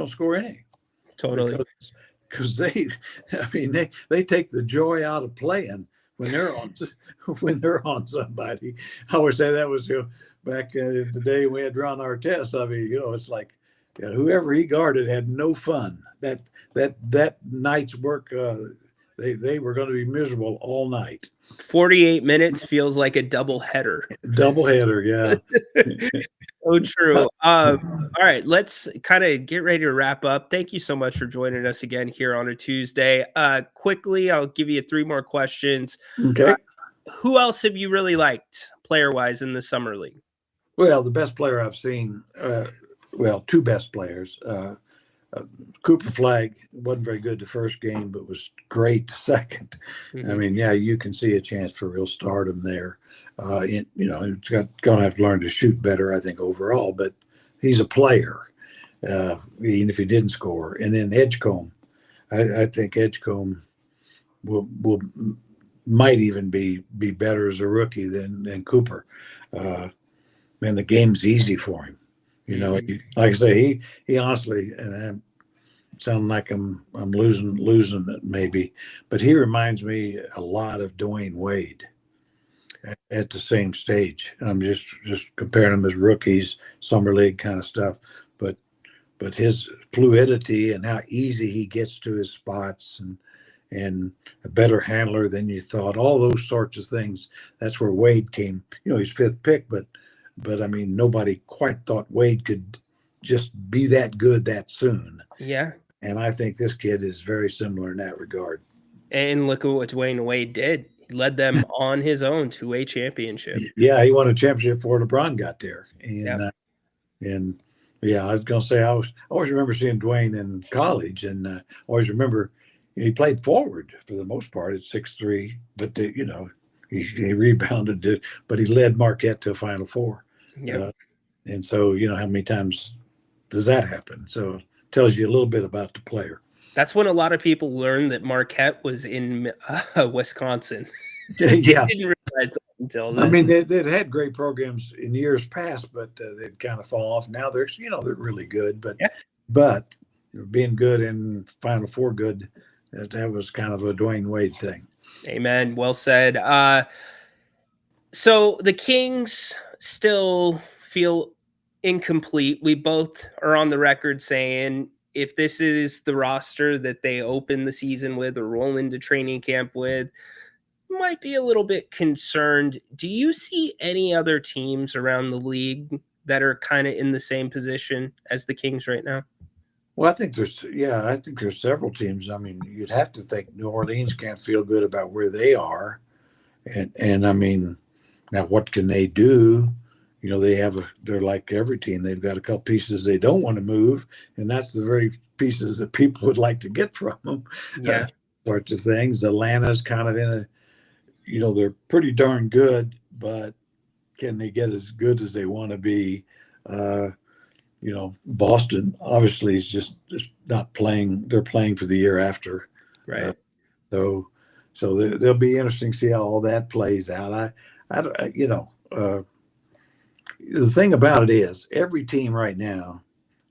Speaker 2: score any.
Speaker 3: Totally.
Speaker 2: Because they take the joy out of playing when they're on somebody. I always say that was back in the day we had Ron Artest. It's like whoever he guarded had no fun. That night's work, they were going to be miserable all night.
Speaker 3: 48 minutes feels like a double header.
Speaker 2: Yeah.
Speaker 3: So true. All right, let's kind of get ready to wrap up. Thank you so much for joining us again here on a Tuesday. Quickly, I'll give you 3 more questions.
Speaker 2: Okay.
Speaker 3: Who else have you really liked player-wise in the Summer League?
Speaker 2: Well, the best player I've seen, 2 best players. Cooper Flagg wasn't very good the first game, but was great the second.
Speaker 3: Mm-hmm.
Speaker 2: I mean, yeah, you can see a chance for real stardom there. It's going to have to learn to shoot better, I think, overall, but he's a player, even if he didn't score. And then Edgecombe, I think Edgecombe might even be better as a rookie than Cooper. Man, the game's easy for him. Like I say, he honestly, and I sound like I'm losing it maybe, but he reminds me a lot of Dwayne Wade at the same stage. I'm just comparing them as rookies, summer league kind of stuff, but his fluidity and how easy he gets to his spots and a better handler than you thought, all those sorts of things. That's where Wade came. He's fifth pick, but I mean, nobody quite thought Wade could just be that good that soon.
Speaker 3: Yeah.
Speaker 2: And I think this kid is very similar in that regard. And
Speaker 3: look at what Dwayne Wade did. He led them on his own to a championship.
Speaker 2: Yeah, he won a championship before LeBron got there. And yeah, I was going to say, I always remember seeing Dwayne in college, and always remember he played forward for the most part at 6'3", but he rebounded it, but he led Marquette to a Final Four.
Speaker 3: Yeah.
Speaker 2: And so, how many times does that happen? So it tells you a little bit about the player.
Speaker 3: That's when a lot of people learned that Marquette was in Wisconsin.
Speaker 2: Yeah.
Speaker 3: I didn't realize that until then.
Speaker 2: I mean, they'd had great programs in years past, but they'd kind of fall off. Now they're really good, but being good in Final Four good, that was kind of a Dwayne Wade thing.
Speaker 3: Amen. Well said. So the Kings still feel incomplete. We both are on the record saying if this is the roster that they open the season with or roll into training camp with, might be a little bit concerned. Do you see any other teams around the league that are kind of in the same position as the Kings right now?
Speaker 2: Well, I think there's several teams. I mean, you'd have to think New Orleans can't feel good about where they are. And I mean, now what can they do? They're like every team. They've got a couple pieces they don't want to move, and that's the very pieces that people would like to get from them.
Speaker 3: Yeah.
Speaker 2: Sorts of things. Atlanta's kind of in a, they're pretty darn good, but can they get as good as they want to be? Boston obviously is just not playing. They're playing for the year after.
Speaker 3: Right.
Speaker 2: So they'll be interesting to see how all that plays out. The thing about it is every team right now,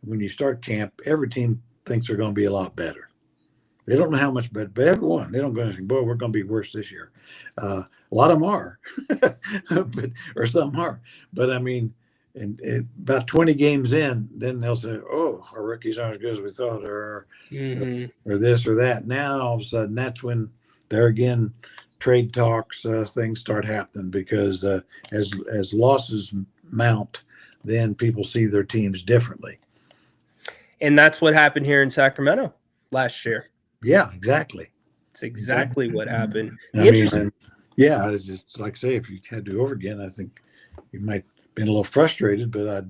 Speaker 2: when you start camp, every team thinks they're going to be a lot better. They don't know how much better, but everyone, they don't go and say, boy, we're going to be worse this year. A lot of them are, or some are. But I mean, and about 20 games in, then they'll say, oh, our rookies aren't as good as we thought, or this or that. Now, all of a sudden, that's when there again, trade talks, things start happening because as losses mount, then people see their teams differently.
Speaker 3: And that's what happened here in Sacramento last year.
Speaker 2: Yeah, exactly.
Speaker 3: It's exactly what happened.
Speaker 2: It's just like I say, if you had to do over again, I think you might have been a little frustrated, but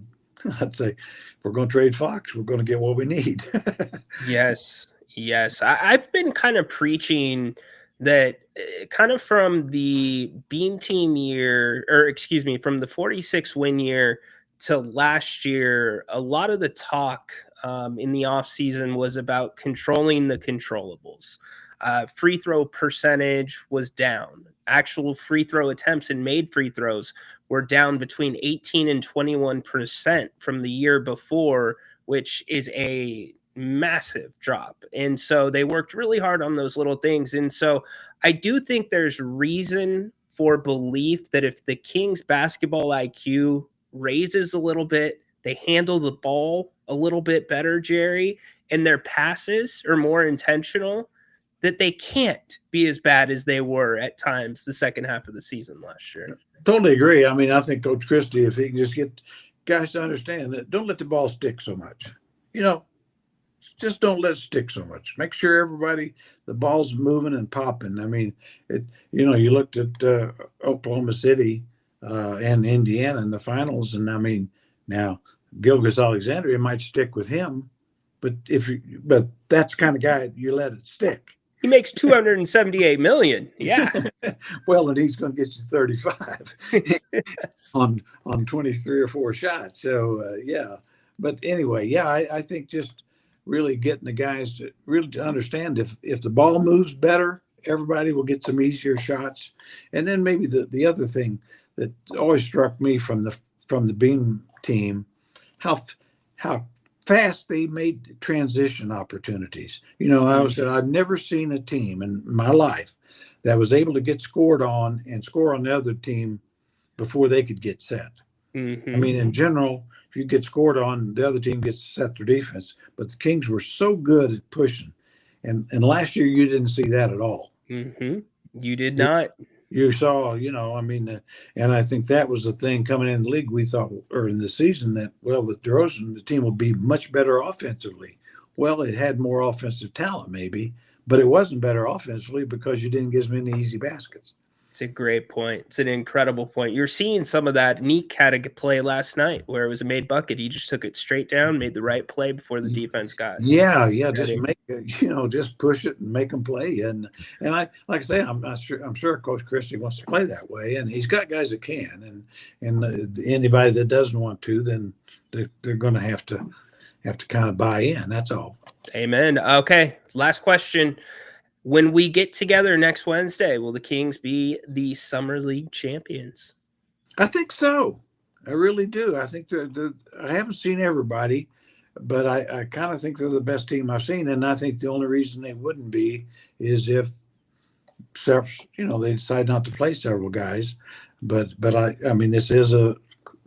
Speaker 2: I'd say if we're going to trade Fox, we're going to get what we need.
Speaker 3: Yes. I've been kind of preaching that kind of from the Beam Team year, from the 46 win year to last year, a lot of the talk in the offseason was about controlling the controllables. Free throw percentage was down. Actual free throw attempts and made free throws were down between 18 and 21% from the year before, which is a massive drop. And so they worked really hard on those little things. And so I do think there's reason for belief that if the Kings basketball IQ raises a little bit, they handle the ball a little bit better, Jerry, and their passes are more intentional, that they can't be as bad as they were at times the second half of the season last year.
Speaker 2: Totally agree. I mean, I think Coach Christie, if he can just get guys to understand that, don't let the ball stick so much. Just don't let it stick so much. Make sure the ball's moving and popping. I mean, you looked at Oklahoma City and Indiana in the finals, and I mean, now Gilgeous-Alexandria might stick with him, but that's the kind of guy you let it stick.
Speaker 3: He makes $278 million. Yeah.
Speaker 2: Well, and he's going to get you 35 on 23 or 4 shots. So yeah, but anyway, yeah, I think just really getting the guys to really understand if the ball moves better, everybody will get some easier shots. And then maybe the other thing that always struck me from the Beam team, how fast they made transition opportunities. I've never seen a team in my life that was able to get scored on and score on the other team before they could get set.
Speaker 3: Mm-hmm.
Speaker 2: I mean, in general, if you get scored on, the other team gets to set their defense. But the Kings were so good at pushing. And last year, you didn't see that at all.
Speaker 3: Mm-hmm. You did not.
Speaker 2: You saw, and I think that was the thing coming in the league. We thought, or in the season, that, well, with DeRozan, the team will be much better offensively. Well, it had more offensive talent, maybe, but it wasn't better offensively because you didn't get as many easy baskets.
Speaker 3: It's a great point. It's an incredible point. You're seeing some of that. Nique had a play last night where it was a made bucket. He just took it straight down, made the right play before the defense got.
Speaker 2: Yeah,
Speaker 3: ready.
Speaker 2: just make it, just push it and make them play. And I like I say, I'm sure Coach Christie wants to play that way, and he's got guys that can. And anybody that doesn't want to, then they're going to have to kind of buy in. That's all.
Speaker 3: Amen. Okay, last question. When we get together next Wednesday, will the Kings be the Summer League champions?
Speaker 2: I think so. I really do. I think I haven't seen everybody, but I kind of think they're the best team I've seen. And I think the only reason they wouldn't be is if they decide not to play several guys. But I mean, this is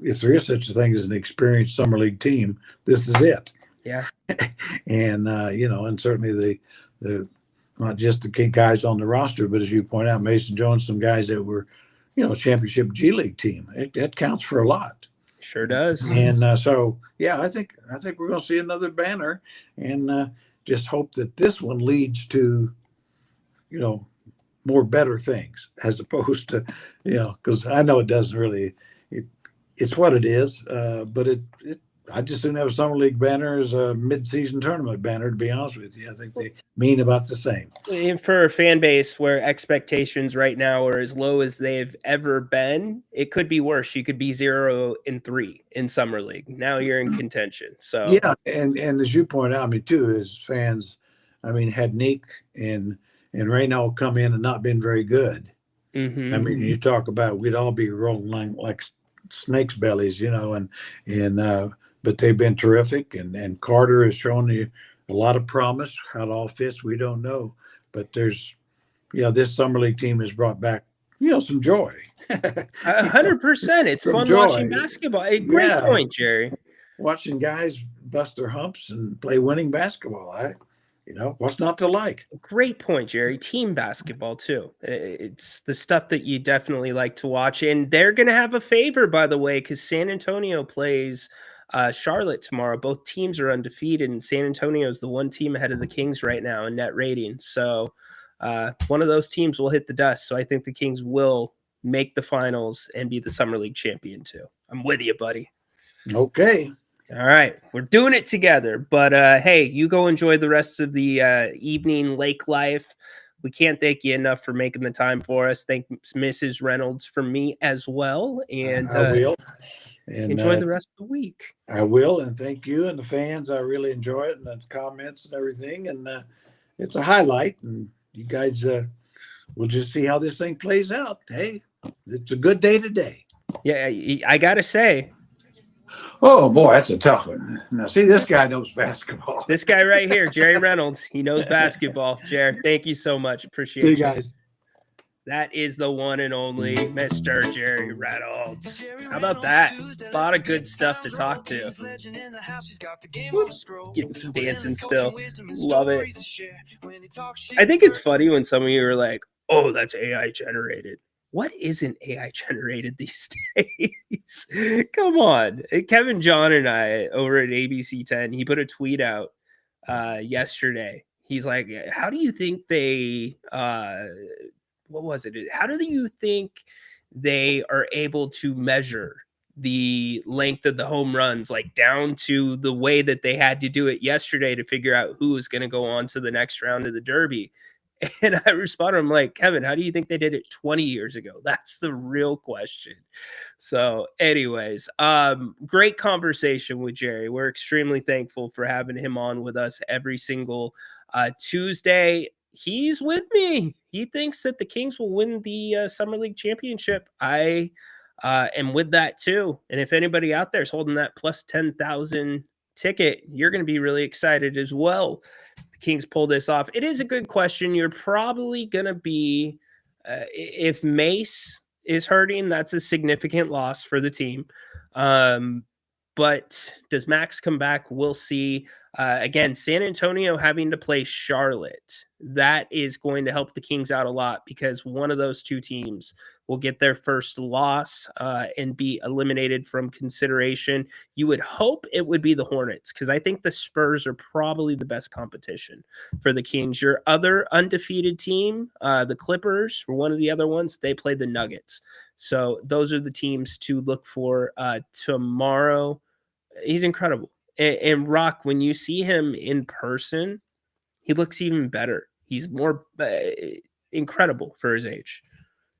Speaker 2: if there is such a thing as an experienced Summer League team, this is it.
Speaker 3: Yeah.
Speaker 2: And and certainly the not just the guys on the roster, but as you point out, Mason Jones, some guys that were, championship G League team. That counts for a lot.
Speaker 3: Sure does.
Speaker 2: And so, yeah, I think we're going to see another banner, and just hope that this one leads to, more better things as opposed to, because I know it doesn't really. It's what it is, but I just didn't have a Summer League banner as a mid-season tournament banner, to be honest with you. I think they mean about the same.
Speaker 3: And for a fan base where expectations right now are as low as they've ever been, it could be worse. You could be 0-3 in Summer League. Now you're in contention. So
Speaker 2: yeah, and as you point out, too, as fans, had Nique and Reynolds come in and not been very good.
Speaker 3: Mm-hmm.
Speaker 2: You talk about we'd all be rolling like snakes' bellies, but they've been terrific, and Carter has shown you a lot of promise. How it all fits, we don't know. But there's, this Summer League team has brought back, some joy.
Speaker 3: 100%. It's fun
Speaker 2: joy.
Speaker 3: watching basketball. A great point, Jerry.
Speaker 2: Watching guys bust their humps and play winning basketball. What's not to like?
Speaker 3: Great point, Jerry. Team basketball, too. It's the stuff that you definitely like to watch. And they're going to have a favor, by the way, because San Antonio plays Charlotte tomorrow. Both teams are undefeated, and San Antonio is the one team ahead of the Kings right now in net rating. So one of those teams will hit the dust. So I think the Kings will make the finals and be the Summer League champion, too. I'm with you, buddy.
Speaker 2: Okay.
Speaker 3: All right, we're doing it together. But hey, you go enjoy the rest of the evening lake life. We can't thank you enough for making the time for us. Thank Mrs. Reynolds from me as well. And
Speaker 2: I will. And
Speaker 3: enjoy the rest of the week.
Speaker 2: I will, and thank you and the fans. I really enjoy it, and the comments and everything. And it's a highlight, and you guys we'll just see how this thing plays out. Hey, it's a good day today.
Speaker 3: Yeah, I got to say.
Speaker 2: Oh, boy, that's a tough one. Now, see, this guy knows basketball.
Speaker 3: This guy right here, Jerry Reynolds, he knows basketball. Jerry, thank you so much. Appreciate it.
Speaker 2: See you guys.
Speaker 3: That is the one and only Mr. Jerry Reynolds. How about that? A lot of good stuff to talk to. Getting some dancing still. Love it. I think it's funny when some of you are like, oh, that's AI generated. What isn't AI generated these days? Come on. Kevin John and I over at ABC 10, he put a tweet out yesterday. He's like, how do you think they, what was it? How do you think they are able to measure the length of the home runs, like down to the way that they had to do it yesterday to figure out who was going to go on to the next round of the Derby. And I responded, I'm like, Kevin, how do you think they did it 20 years ago? That's the real question. So anyways, great conversation with Jerry. We're extremely thankful for having him on with us every single Tuesday. He's with me. He thinks that the Kings will win the Summer League championship. I am with that too. And if anybody out there is holding that plus 10,000 ticket, you're going to be really excited as well. The Kings pull this off. It is a good question. You're probably going to be, if Mace is hurting, that's a significant loss for the team. But does Max come back? We'll see. Again, San Antonio having to play Charlotte. That is going to help the Kings out a lot because one of those two teams will get their first loss and be eliminated from consideration. You would hope it would be the Hornets because I think the Spurs are probably the best competition for the Kings. Your other undefeated team, the Clippers, were one of the other ones. They play the Nuggets. So those are the teams to look for tomorrow. He's incredible. And Rock, when you see him in person, he looks even better. He's more incredible for his age.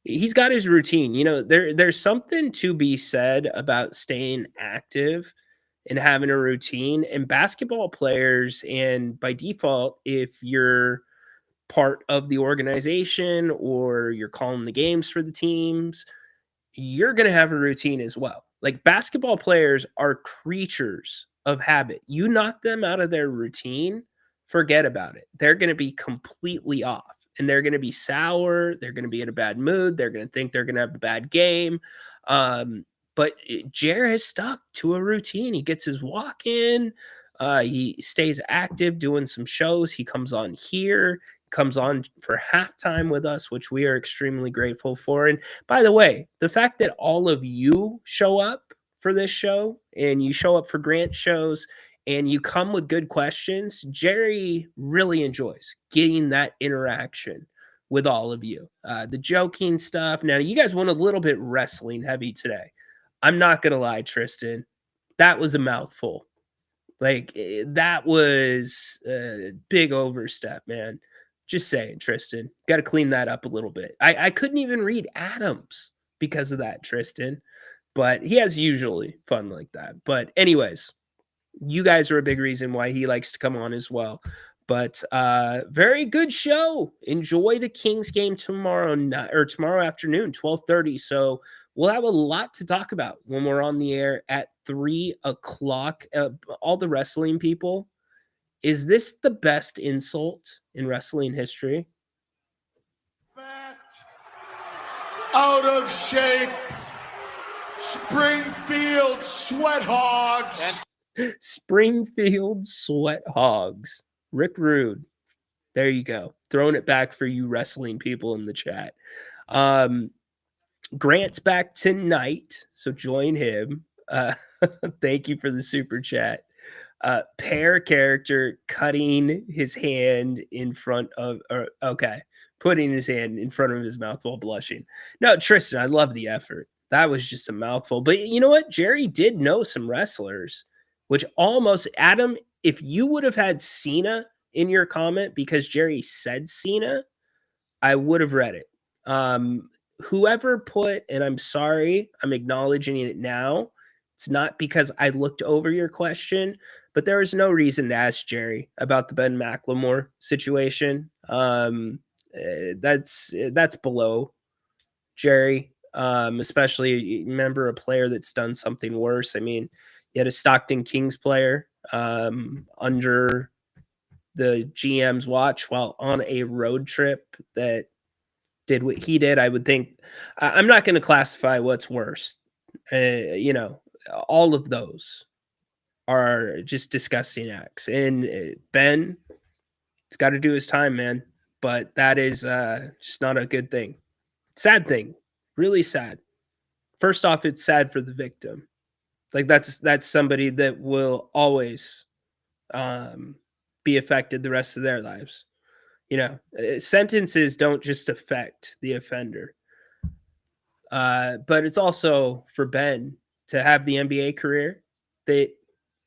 Speaker 3: He's got his routine. You know, there's something to be said about staying active and having a routine. And basketball players, and by default, if you're part of the organization or you're calling the games for the teams, you're going to have a routine as well. Like basketball players are creatures of habit. You knock them out of their routine, forget about it. They're going to be completely off and they're going to be sour. They're going to be in a bad mood. They're going to think they're going to have a bad game. But Jer has stuck to a routine. He gets his walk in. He stays active doing some shows. He comes on here, comes on for halftime with us, which we are extremely grateful for. And by the way, the fact that all of you show up for this show and you show up for Grant's shows and you come with good questions, Jerry really enjoys getting that interaction with all of you. The joking stuff. Now, you guys went a little bit wrestling heavy today. I'm not going to lie, Tristan. That was a mouthful. Like, that was a big overstep, man. Just saying, Tristan. Got to clean that up a little bit. I couldn't even read Adams because of that, Tristan. But he has usually fun like that. But anyways, you guys are a big reason why he likes to come on as well. But very good show. Enjoy the Kings game tomorrow afternoon, 12:30. So we'll have a lot to talk about when we're on the air at 3:00. All the wrestling people, is this the best insult in wrestling history?
Speaker 14: Fat, out of shape, Springfield sweat hogs.
Speaker 3: Springfield sweat hogs. Rick Rude. There you go. Throwing it back for you wrestling people in the chat. Grant's back tonight, so join him. Thank you for the super chat. Pear character cutting his hand in front of, putting his hand in front of his mouth while blushing. No, Tristan, I love the effort. That was just a mouthful. But you know what? Jerry did know some wrestlers, which almost, Adam, if you would have had Cena in your comment because Jerry said Cena, I would have read it. Whoever put, and I'm sorry, I'm acknowledging it now. It's not because I looked over your question, but there was no reason to ask Jerry about the Ben McLemore situation. That's below Jerry, especially remember a player that's done something worse. I mean, you had a Stockton Kings player under the GM's watch while on a road trip that did what he did. I would think I'm not going to classify what's worse. All of those are just disgusting acts. And Ben, it's got to do his time, man. But that is just not a good thing. Sad thing. Really sad. First off, it's sad for the victim. Like that's somebody that will always be affected the rest of their lives. Sentences don't just affect the offender. But it's also for Ben to have the NBA career that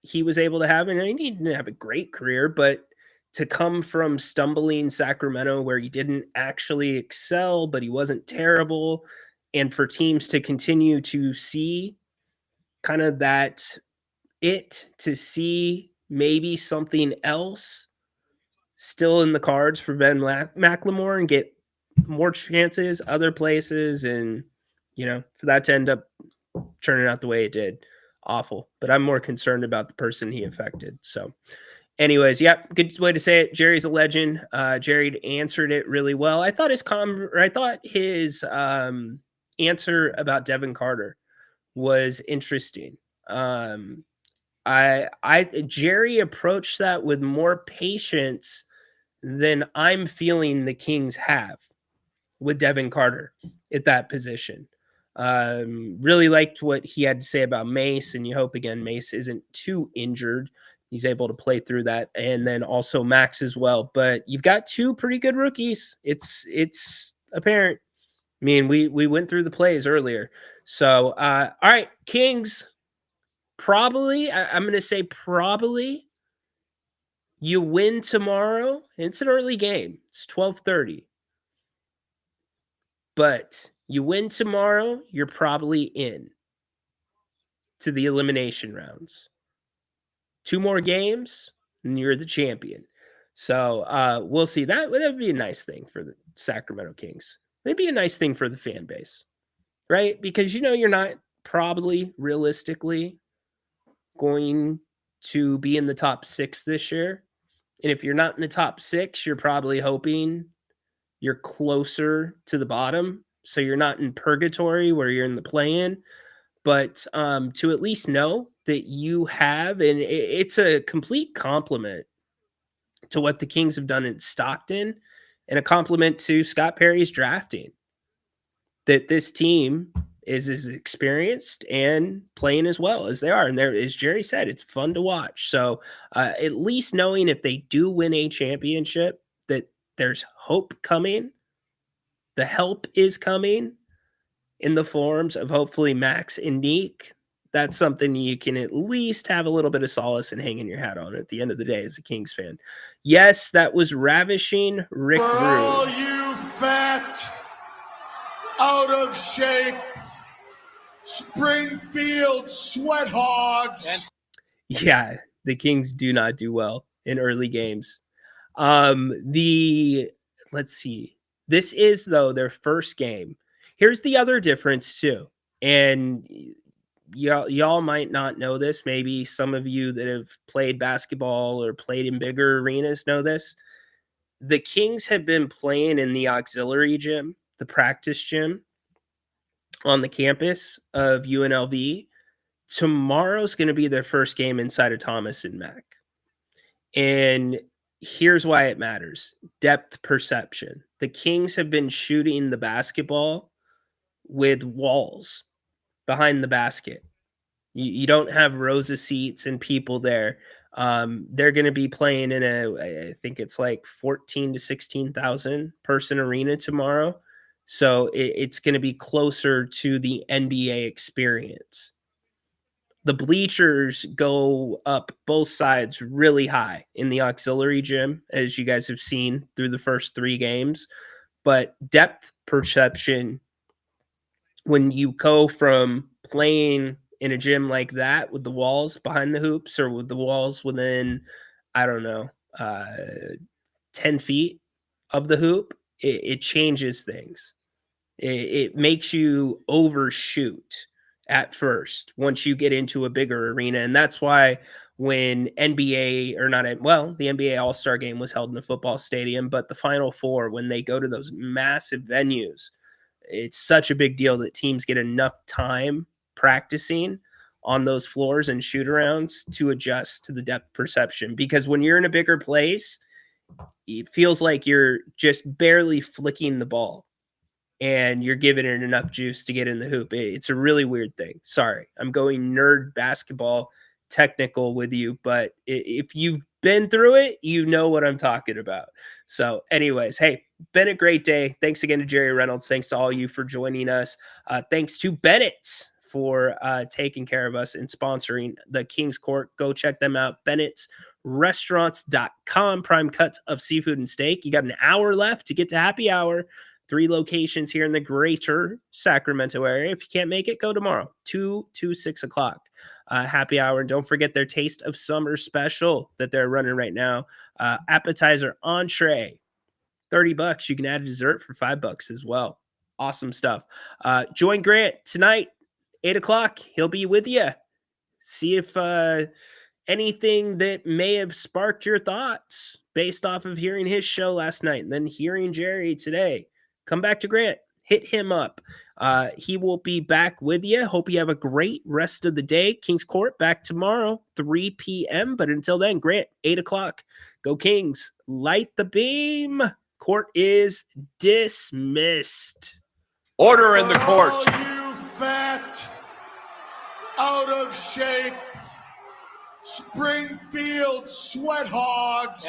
Speaker 3: he was able to have. And he didn't have a great career, but to come from stumbling Sacramento where he didn't actually excel, but he wasn't terrible, and for teams to continue to see kind of to see maybe something else still in the cards for Ben McLemore and get more chances other places, and for that to end up turning out the way it did, awful. But I'm more concerned about the person he affected. So anyways, yeah, good way to say it. Jerry's a legend. Jerry answered it really well. I thought his answer about Devin Carter was interesting. Jerry approached that with more patience than I'm feeling the Kings have with Devin Carter at that position. Really liked what he had to say about Mace, and you hope again Mace isn't too injured. He's able to play through that, and then also Max as well. But you've got two pretty good rookies. It's apparent. I mean, we went through the plays earlier. So all right, Kings. Probably, I'm going to say probably you win tomorrow. It's an early game. It's 12:30. But you win tomorrow, you're probably in to the elimination rounds. 2 more games, and you're the champion. So we'll see. That would be a nice thing for the Sacramento Kings. It'd be a nice thing for the fan base, right? Because you're not probably realistically going to be in the top 6 this year. And if you're not in the top 6, you're probably hoping you're closer to the bottom. So you're not in purgatory where you're in the play-in. But to at least know that you have, and it's a complete compliment to what the Kings have done in Stockton, and a compliment to Scott Perry's drafting, that this team is as experienced and playing as well as they are. And there, as Jerry said, it's fun to watch. So at least knowing if they do win a championship, that there's hope coming. The help is coming in the forms of hopefully Max and Nique. That's something you can at least have a little bit of solace and hanging your hat on at the end of the day as a Kings fan. Yes, that was ravishing Rick
Speaker 14: For
Speaker 3: Rude.
Speaker 14: all you fat, out of shape, Springfield sweat hogs.
Speaker 3: Yeah, the Kings do not do well in early games. Let's see. This is, though, their first game. Here's the other difference, too. And y'all might not know this. Maybe some of you that have played basketball or played in bigger arenas know this. The Kings have been playing in the auxiliary gym, the practice gym on the campus of UNLV. Tomorrow's going to be their first game inside of Thomas and Mack. And here's why it matters. Depth perception. The Kings have been shooting the basketball with walls behind the basket. You don't have rows of seats and people there. They're going to be playing in I think it's like 14 to 16,000 person arena tomorrow. So it's going to be closer to the NBA experience. The bleachers go up both sides really high in the auxiliary gym, as you guys have seen through the first 3 games. But depth perception, when you go from playing in a gym like that with the walls behind the hoops or with the walls within, 10 feet of the hoop, it changes things. It makes you overshoot at first once you get into a bigger arena. And that's why when the NBA All-Star game was held in a football stadium, but the Final Four, when they go to those massive venues, it's such a big deal that teams get enough time practicing on those floors and shoot-arounds to adjust to the depth perception. Because when you're in a bigger place, it feels like you're just barely flicking the ball and you're giving it enough juice to get in the hoop. It's a really weird thing. Sorry, I'm going nerd basketball technical with you, but if you've been through it, you know what I'm talking about. So anyways, hey, been a great day. Thanks again to Jerry Reynolds. Thanks to all you for joining us. Thanks to Bennett for taking care of us and sponsoring the King's Court. Go check them out. Bennett'sRestaurants.com. Prime cuts of seafood and steak. You got an hour left to get to happy hour. 3 locations here in the greater Sacramento area. If you can't make it, go tomorrow, 2 to 6 o'clock. Happy hour. And don't forget their Taste of Summer special that they're running right now. Appetizer, entree, $30. You can add a dessert for $5 as well. Awesome stuff. Join Grant tonight, 8 o'clock. He'll be with you. See if anything that may have sparked your thoughts based off of hearing his show last night and then hearing Jerry today. Come back to Grant. Hit him up. He will be back with you. Hope you have a great rest of the day. Kings Court back tomorrow, 3 p.m. But until then, Grant, 8 o'clock. Go Kings. Light the beam. Court is dismissed.
Speaker 14: Order in the court. Oh, you fat, out of shape, Springfield sweat hogs.